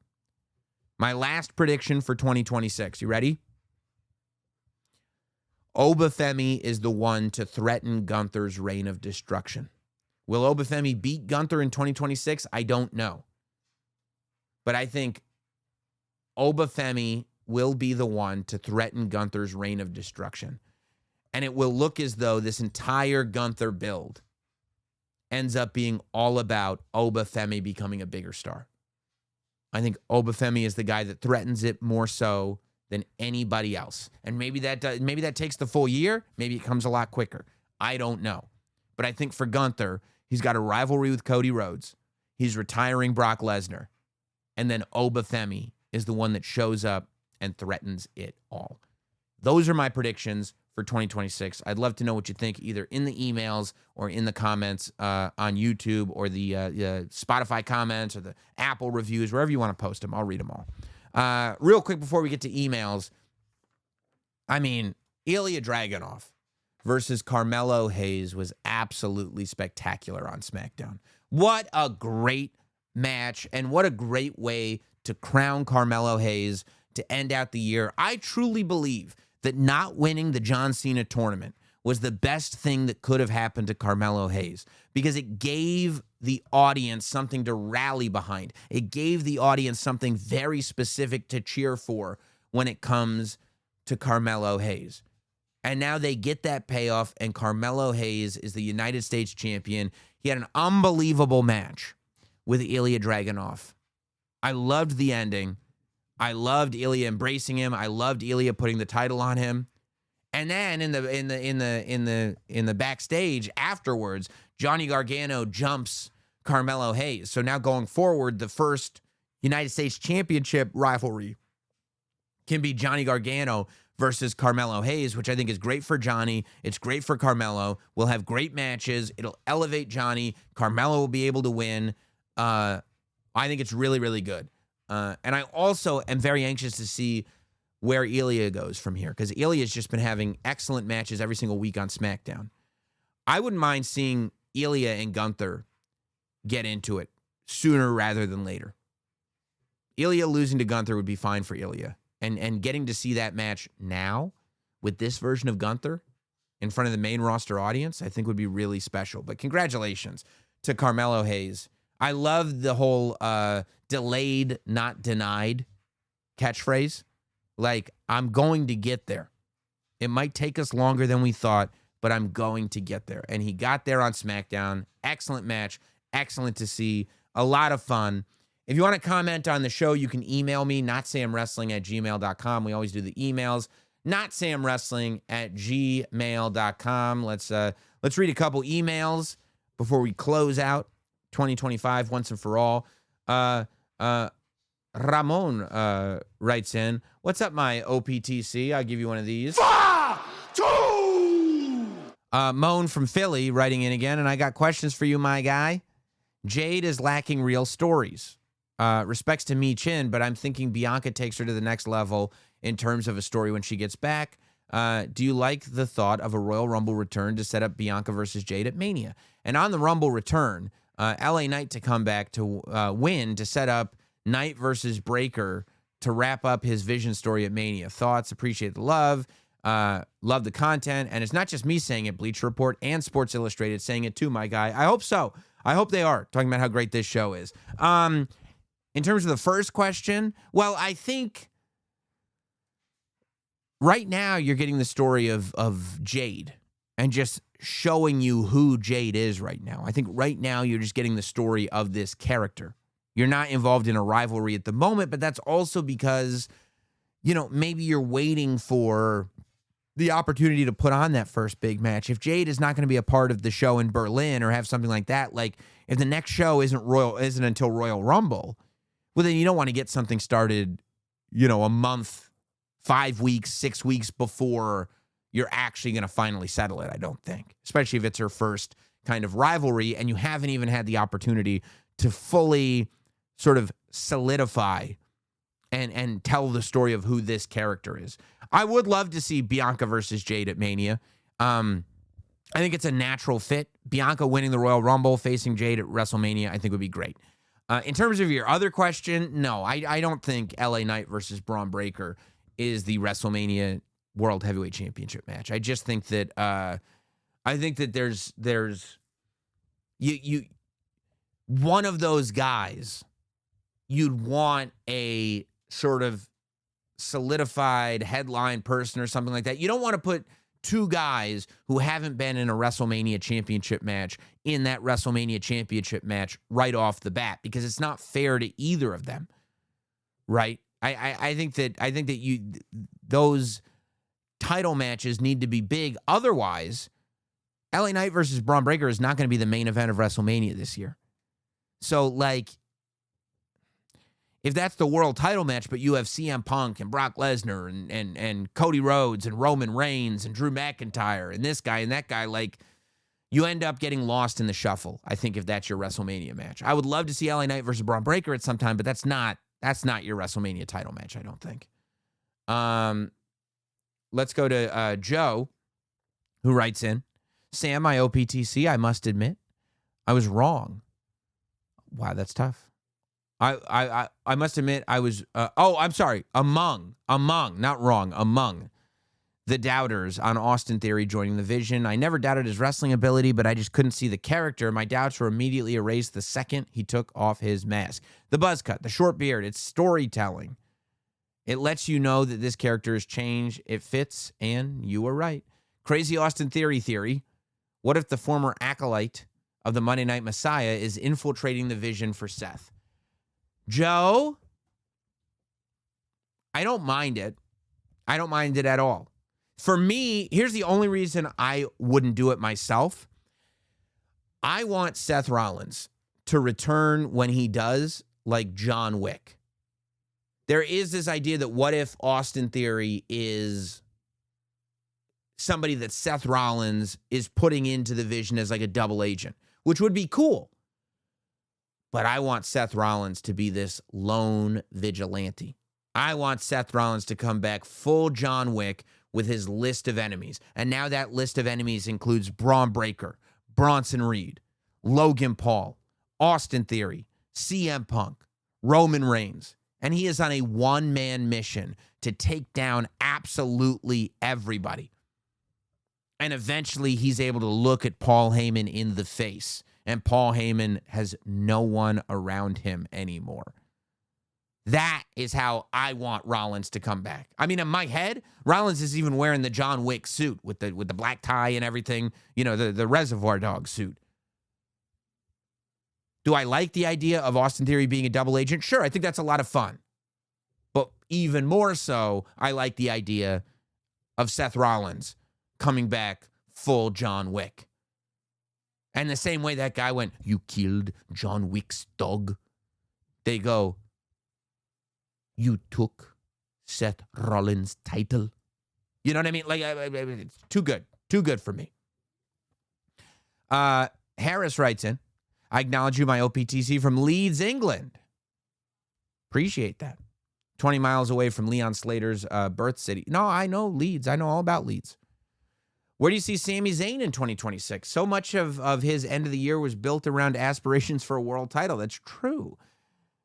My last prediction for 2026. You ready? Obafemi is the one to threaten Gunther's reign of destruction. Will Obafemi beat Gunther in 2026? I don't know. But I think Obafemi will be the one to threaten Gunther's reign of destruction. And it will look as though this entire Gunther build ends up being all about Obafemi becoming a bigger star. I think Obafemi is the guy that threatens it more so than anybody else. And maybe that takes the full year. Maybe it comes a lot quicker. I don't know. But I think for Gunther, he's got a rivalry with Cody Rhodes. He's retiring Brock Lesnar. And then Obafemi is the one that shows up and threatens it all. Those are my predictions for 2026. I'd love to know what you think, either in the emails or in the comments on YouTube, or the Spotify comments, or the Apple reviews, wherever you want to post them. I'll read them all. Real quick before we get to emails, Ilya Dragunov versus Carmelo Hayes was absolutely spectacular on SmackDown. What a great match, and what a great way to crown Carmelo Hayes to end out the year. I truly believe that not winning the John Cena tournament was the best thing that could have happened to Carmelo Hayes, because it gave the audience something to rally behind. It gave the audience something very specific to cheer for when it comes to Carmelo Hayes. And now they get that payoff, and Carmelo Hayes is the United States champion. He had an unbelievable match with Ilya Dragunov. I loved the ending. I loved Ilya embracing him. I loved Ilya putting the title on him. And then in the backstage afterwards, Johnny Gargano jumps Carmelo Hayes. So now going forward, the first United States Championship rivalry can be Johnny Gargano versus Carmelo Hayes, which I think is great for Johnny. It's great for Carmelo. We'll have great matches. It'll elevate Johnny. Carmelo will be able to win. I think it's really, really good. And I also am very anxious to see where Ilya goes from here, because Ilya's just been having excellent matches every single week on SmackDown. I wouldn't mind seeing Ilya and Gunther get into it sooner rather than later. Ilya losing to Gunther would be fine for Ilya. And getting to see that match now with this version of Gunther in front of the main roster audience, I think would be really special. But congratulations to Carmelo Hayes. I love the whole delayed, not denied catchphrase. Like, I'm going to get there. It might take us longer than we thought, but I'm going to get there. And he got there on SmackDown. Excellent match. Excellent to see. A lot of fun. If you want to comment on the show, you can email me, notsamwrestling@gmail.com. We always do the emails. Notsamwrestling@gmail.com. Let's read a couple emails before we close out 2025 once and for all. Ramon writes in, "What's up, my OPTC? I'll give you one of these." Moan from Philly writing in again, and I got questions for you, my guy. Jade is lacking real stories. Respects to Mi Chin, but I'm thinking Bianca takes her to the next level in terms of a story when she gets back. Do you like the thought of a Royal Rumble return to set up Bianca versus Jade at Mania? And on the Rumble return, LA Knight to come back to win to set up Knight versus Breaker to wrap up his Vision story at Mania. Thoughts? Appreciate the love. Love the content. And it's not just me saying it. Bleacher Report and Sports Illustrated saying it too, my guy. I hope so. I hope they are talking about how great this show is. In terms of the first question, well, I think right now you're getting the story of Jade and just showing you who Jade is right now. I think right now you're just getting the story of this character. You're not involved in a rivalry at the moment, but that's also because, maybe you're waiting for the opportunity to put on that first big match. If Jade is not going to be a part of the show in Berlin or have something like that, like if the next show isn't until Royal Rumble, well, then you don't want to get something started, a month, 5 weeks, 6 weeks before you're actually going to finally settle it, I don't think. Especially if it's her first kind of rivalry and you haven't even had the opportunity to fully sort of solidify and tell the story of who this character is. I would love to see Bianca versus Jade at Mania. I think it's a natural fit. Bianca winning the Royal Rumble, facing Jade at WrestleMania, I think would be great. In terms of your other question, no, I don't think LA Knight versus Braun Breaker is the WrestleMania World Heavyweight Championship match. I just think that there's you one of those guys you'd want a sort of solidified headline person or something like that. You don't want to put two guys who haven't been in a WrestleMania championship match in that WrestleMania championship match right off the bat because it's not fair to either of them, right? I think that those title matches need to be big. Otherwise, LA Knight versus Braun Breaker is not going to be the main event of WrestleMania this year. So, if that's the world title match, but you have CM Punk and Brock Lesnar and Cody Rhodes and Roman Reigns and Drew McIntyre and this guy and that guy, you end up getting lost in the shuffle, I think, if that's your WrestleMania match. I would love to see LA Knight versus Braun Breaker at some time, but that's not your WrestleMania title match, I don't think. Let's go to Joe, who writes in, Sam, my OPTC, I must admit, I was wrong. Wow, that's tough. I must admit I was, I'm sorry, among, not wrong, among the doubters on Austin Theory joining the Vision. I never doubted his wrestling ability, but I just couldn't see the character. My doubts were immediately erased the second he took off his mask. The buzz cut, the short beard, it's storytelling. It lets you know that this character has changed. It fits, and you were right. Crazy Austin Theory. What if the former acolyte of the Monday Night Messiah is infiltrating the Vision for Seth? Joe, I don't mind it. I don't mind it at all. For me, here's the only reason I wouldn't do it myself. I want Seth Rollins to return when he does, like John Wick. There is this idea that what if Austin Theory is somebody that Seth Rollins is putting into the Vision as like a double agent, which would be cool. But I want Seth Rollins to be this lone vigilante. I want Seth Rollins to come back full John Wick with his list of enemies. And now that list of enemies includes Braun Breaker, Bronson Reed, Logan Paul, Austin Theory, CM Punk, Roman Reigns. And he is on a one-man mission to take down absolutely everybody. And eventually he's able to look at Paul Heyman in the face. And Paul Heyman has no one around him anymore. That is how I want Rollins to come back. I mean, in my head, Rollins is even wearing the John Wick suit with the black tie and everything. The Reservoir Dog suit. Do I like the idea of Austin Theory being a double agent? Sure, I think that's a lot of fun. But even more so, I like the idea of Seth Rollins coming back full John Wick. And the same way that guy went, you killed John Wick's dog. They go, you took Seth Rollins' title. You know what I mean? It's too good. Too good for me. Harris writes in, I acknowledge you, my OPTC from Leeds, England. Appreciate that. 20 miles away from Leon Slater's birth city. No, I know Leeds. I know all about Leeds. Where do you see Sami Zayn in 2026? So much of his end of the year was built around aspirations for a world title. That's true.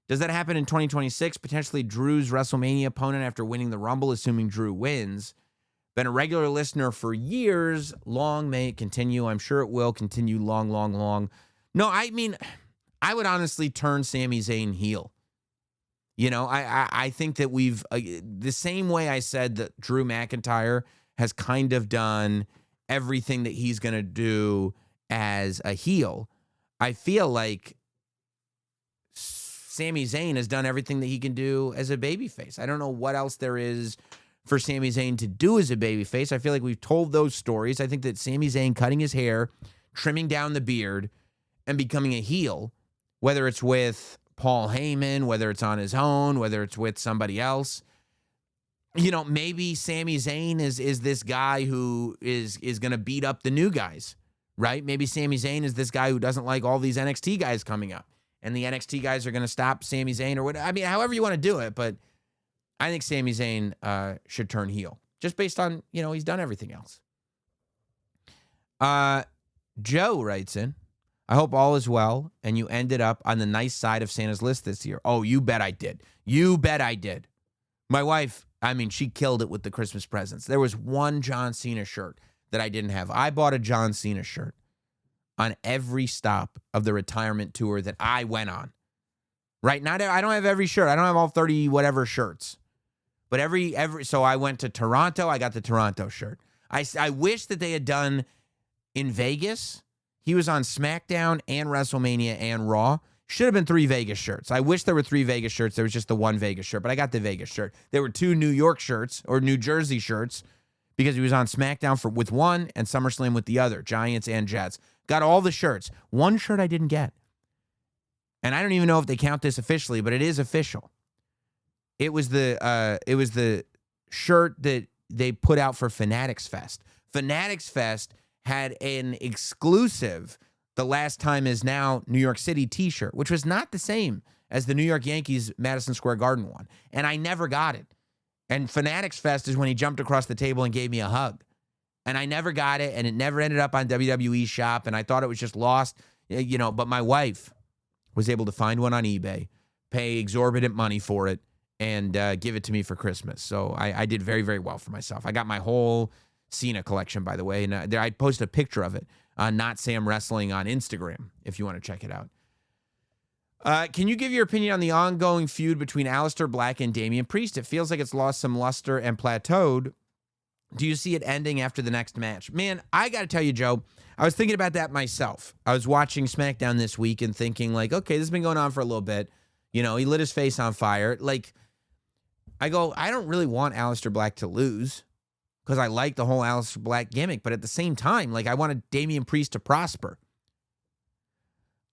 Does that happen in 2026? Potentially Drew's WrestleMania opponent after winning the Rumble, assuming Drew wins. Been a regular listener for years. Long may it continue. I'm sure it will continue long, long, long. No, I mean, I would honestly turn Sami Zayn heel. You know, I think that we've, the same way I said that Drew McIntyre has kind of done everything that he's going to do as a heel, I feel like Sami Zayn has done everything that he can do as a babyface. I don't know what else there is for Sami Zayn to do as a babyface. I feel like we've told those stories. I think that Sami Zayn cutting his hair, trimming down the beard, and becoming a heel, whether it's with Paul Heyman, whether it's on his own, whether it's with somebody else, you know, maybe Sami Zayn is this guy who is going to beat up the new guys, right? Maybe Sami Zayn is this guy who doesn't like all these NXT guys coming up, and the NXT guys are going to stop Sami Zayn or what. I mean, however you want to do it, but I think Sami Zayn should turn heel just based on, you know, he's done everything else. Joe writes in, I hope all is well and you ended up on the nice side of Santa's list this year. Oh, you bet I did. You bet I did. My wife, I mean, she killed it with the Christmas presents. There was one John Cena shirt that I didn't have. I bought a John Cena shirt on every stop of the retirement tour that I went on. Right? I don't have every shirt. I don't have all 30 whatever shirts. But so I went to Toronto. I got the Toronto shirt. I wish that they had done in Vegas. He was on SmackDown and WrestleMania and Raw. Should have been 3 Vegas shirts. I wish there were 3 Vegas shirts. There was just the 1 Vegas shirt, but I got the Vegas shirt. There were 2 New York shirts or New Jersey shirts because he was on SmackDown with one and SummerSlam with the other, Giants and Jets. Got all the shirts. One shirt I didn't get. And I don't even know if they count this officially, but it is official. It was the shirt that they put out for Fanatics Fest. Fanatics Fest had an exclusive The Last Time Is Now New York City t-shirt, which was not the same as the New York Yankees Madison Square Garden one. And I never got it. And Fanatics Fest is when he jumped across the table and gave me a hug. And I never got it, and it never ended up on WWE Shop, and I thought it was just lost, you know, but my wife was able to find one on eBay, pay exorbitant money for it, and give it to me for Christmas. So I did very, very well for myself. I got my whole Cena collection, by the way, and I posted a picture of it on Notsam Wrestling on Instagram, if you want to check it out. Can you give your opinion on the ongoing feud between Aleister Black and Damian Priest? It feels like it's lost some luster and plateaued. Do you see it ending after the next match? Man, I got to tell you, Joe, I was thinking about that myself. I was watching SmackDown this week and thinking like, okay, this has been going on for a little bit. You know, he lit his face on fire. Like, I go, I don't really want Aleister Black to lose because I like the whole Aleister Black gimmick. But at the same time, like, I wanted Damian Priest to prosper.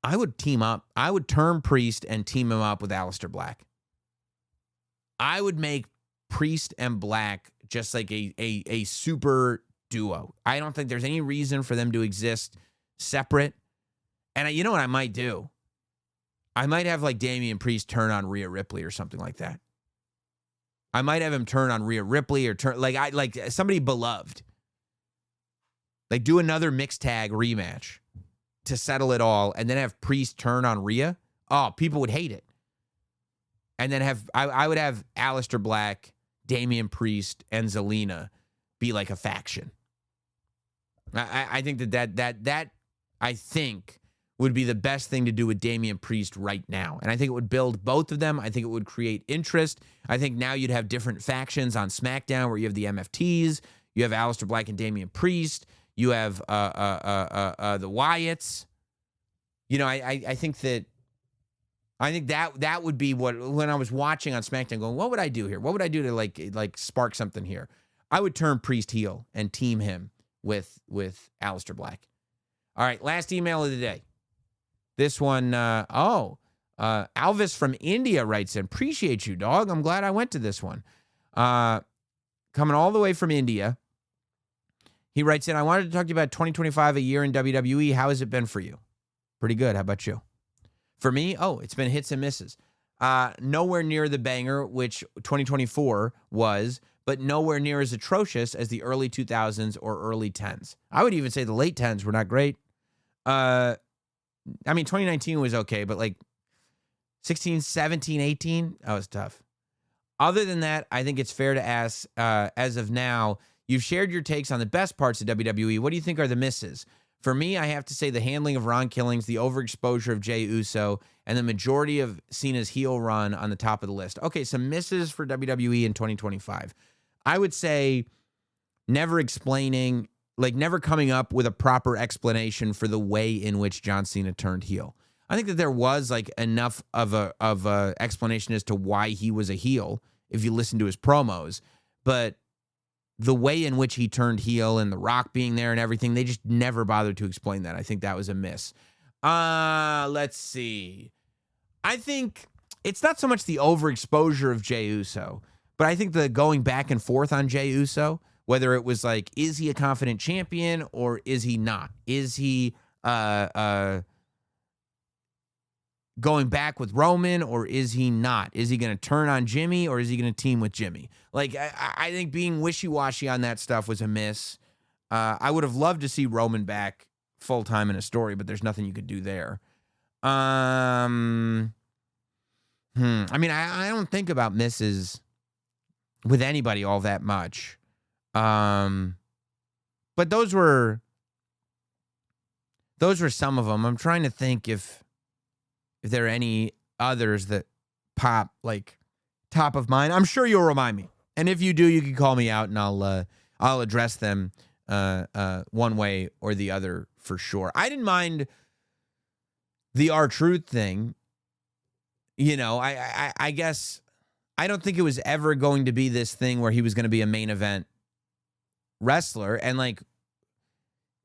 I would team up. I would turn Priest and team him up with Aleister Black. I would make Priest and Black just like a super duo. I don't think there's any reason for them to exist separate. And you know what I might do? I might have like Damian Priest turn on Rhea Ripley or something like that. I might have him turn on Rhea Ripley or turn like somebody beloved. Like do another mixed tag rematch to settle it all, and then have Priest turn on Rhea. Oh, people would hate it. And then I would have Aleister Black, Damian Priest, and Zelina be like a faction. I think that I think would be the best thing to do with Damian Priest right now. And I think it would build both of them. I think it would create interest. I think now you'd have different factions on SmackDown where you have the MFTs, you have Aleister Black and Damian Priest, you have the Wyatts. You know, I think that would be what, when I was watching on SmackDown going, what would I do here? What would I do to like spark something here? I would turn Priest heel and team him with Aleister Black. All right, last email of the day. This one, Alvis from India writes in, appreciate you, dog. I'm glad I went to this one. Coming all the way from India. He writes in, I wanted to talk to you about 2025, a year in WWE. How has it been for you? Pretty good. How about you? For me, it's been hits and misses. Nowhere near the banger, which 2024 was, but nowhere near as atrocious as the early 2000s or early 10s. I would even say the late 10s were not great. 2019 was okay, but like 16, 17, 18, that was tough. Other than that, I think it's fair to ask, as of now, you've shared your takes on the best parts of WWE. What do you think are the misses? For me, I have to say the handling of Ron Killings, the overexposure of Jey Uso, and the majority of Cena's heel run on the top of the list. Okay, some misses for WWE in 2025. I would say never coming up with a proper explanation for the way in which John Cena turned heel. I think that there was like enough of a explanation as to why he was a heel if you listen to his promos, but the way in which he turned heel and The Rock being there and everything, they just never bothered to explain that. I think that was a miss. Let's see. I think it's not so much the overexposure of Jey Uso, but I think the going back and forth on Jey Uso, whether it was like, is he a confident champion or is he not? Is he going back with Roman or is he not? Is he going to turn on Jimmy or is he going to team with Jimmy? Like, I think being wishy-washy on that stuff was a miss. I would have loved to see Roman back full-time in a story, but there's nothing you could do there. I don't think about misses with anybody all that much. But those were some of them. I'm trying to think if there are any others that pop like top of mind. I'm sure you'll remind me. And if you do, you can call me out and I'll address them one way or the other for sure. I didn't mind the R-Truth thing. I guess I don't think it was ever going to be this thing where he was going to be a main event wrestler. And like,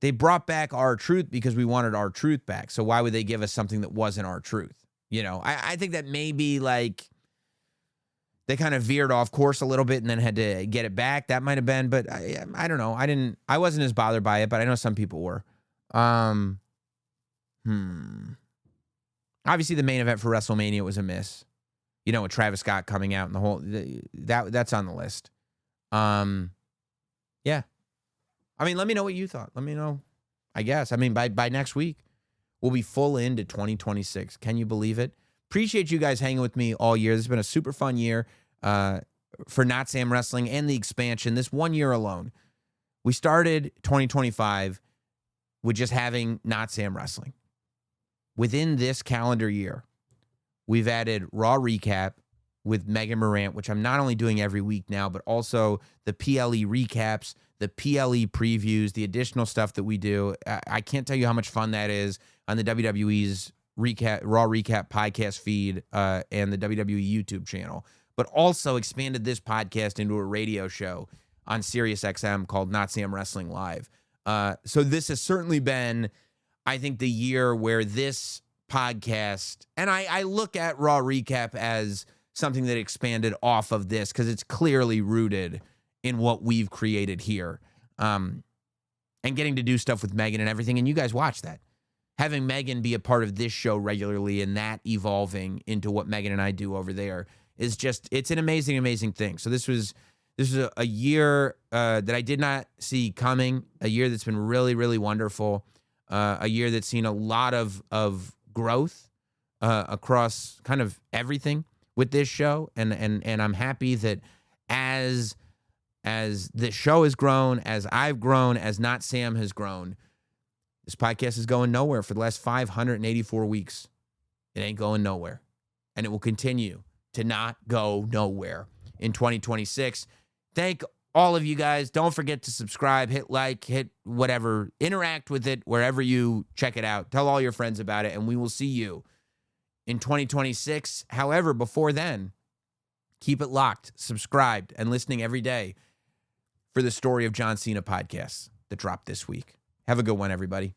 they brought back R-Truth because we wanted R-Truth back. So why would they give us something that wasn't R-Truth? I think that maybe like they kind of veered off course a little bit and then had to get it back. That might have been, but I don't know. I wasn't as bothered by it, but I know some people were. Obviously the main event for WrestleMania was a miss. With Travis Scott coming out and the whole, that's on the list. Yeah. Let me know what you thought. Let me know. I guess. By next week, we'll be full into 2026. Can you believe it? Appreciate you guys hanging with me all year. This has been a super fun year for Notsam Wrestling and the expansion. This 1 year alone, we started 2025 with just having Notsam Wrestling. Within this calendar year, we've added Raw Recap with Megan Morant, which I'm not only doing every week now, but also the PLE recaps, the PLE previews, the additional stuff that we do. I can't tell you how much fun that is on the WWE's Raw Recap podcast feed and the WWE YouTube channel, but also expanded this podcast into a radio show on SiriusXM called Notsam Wrestling Live. So this has certainly been, I think, the year where this podcast, and I look at Raw Recap as something that expanded off of this because it's clearly rooted in what we've created here. And getting to do stuff with Megan and everything. And you guys watch that. Having Megan be a part of this show regularly and that evolving into what Megan and I do over there is just, it's an amazing, amazing thing. So this was a year that I did not see coming, a year that's been really, really wonderful, a year that's seen a lot of growth across kind of everything with this show. And I'm happy that as this show has grown, as I've grown, as Not Sam has grown, this podcast is going nowhere for the last 584 weeks. It ain't going nowhere. And it will continue to not go nowhere in 2026. Thank all of you guys. Don't forget to subscribe, hit like, hit whatever, interact with it wherever you check it out. Tell all your friends about it, and we will see you in 2026. However, before then, keep it locked, subscribed, and listening every day for the Story of John Cena podcasts that dropped this week. Have a good one, everybody.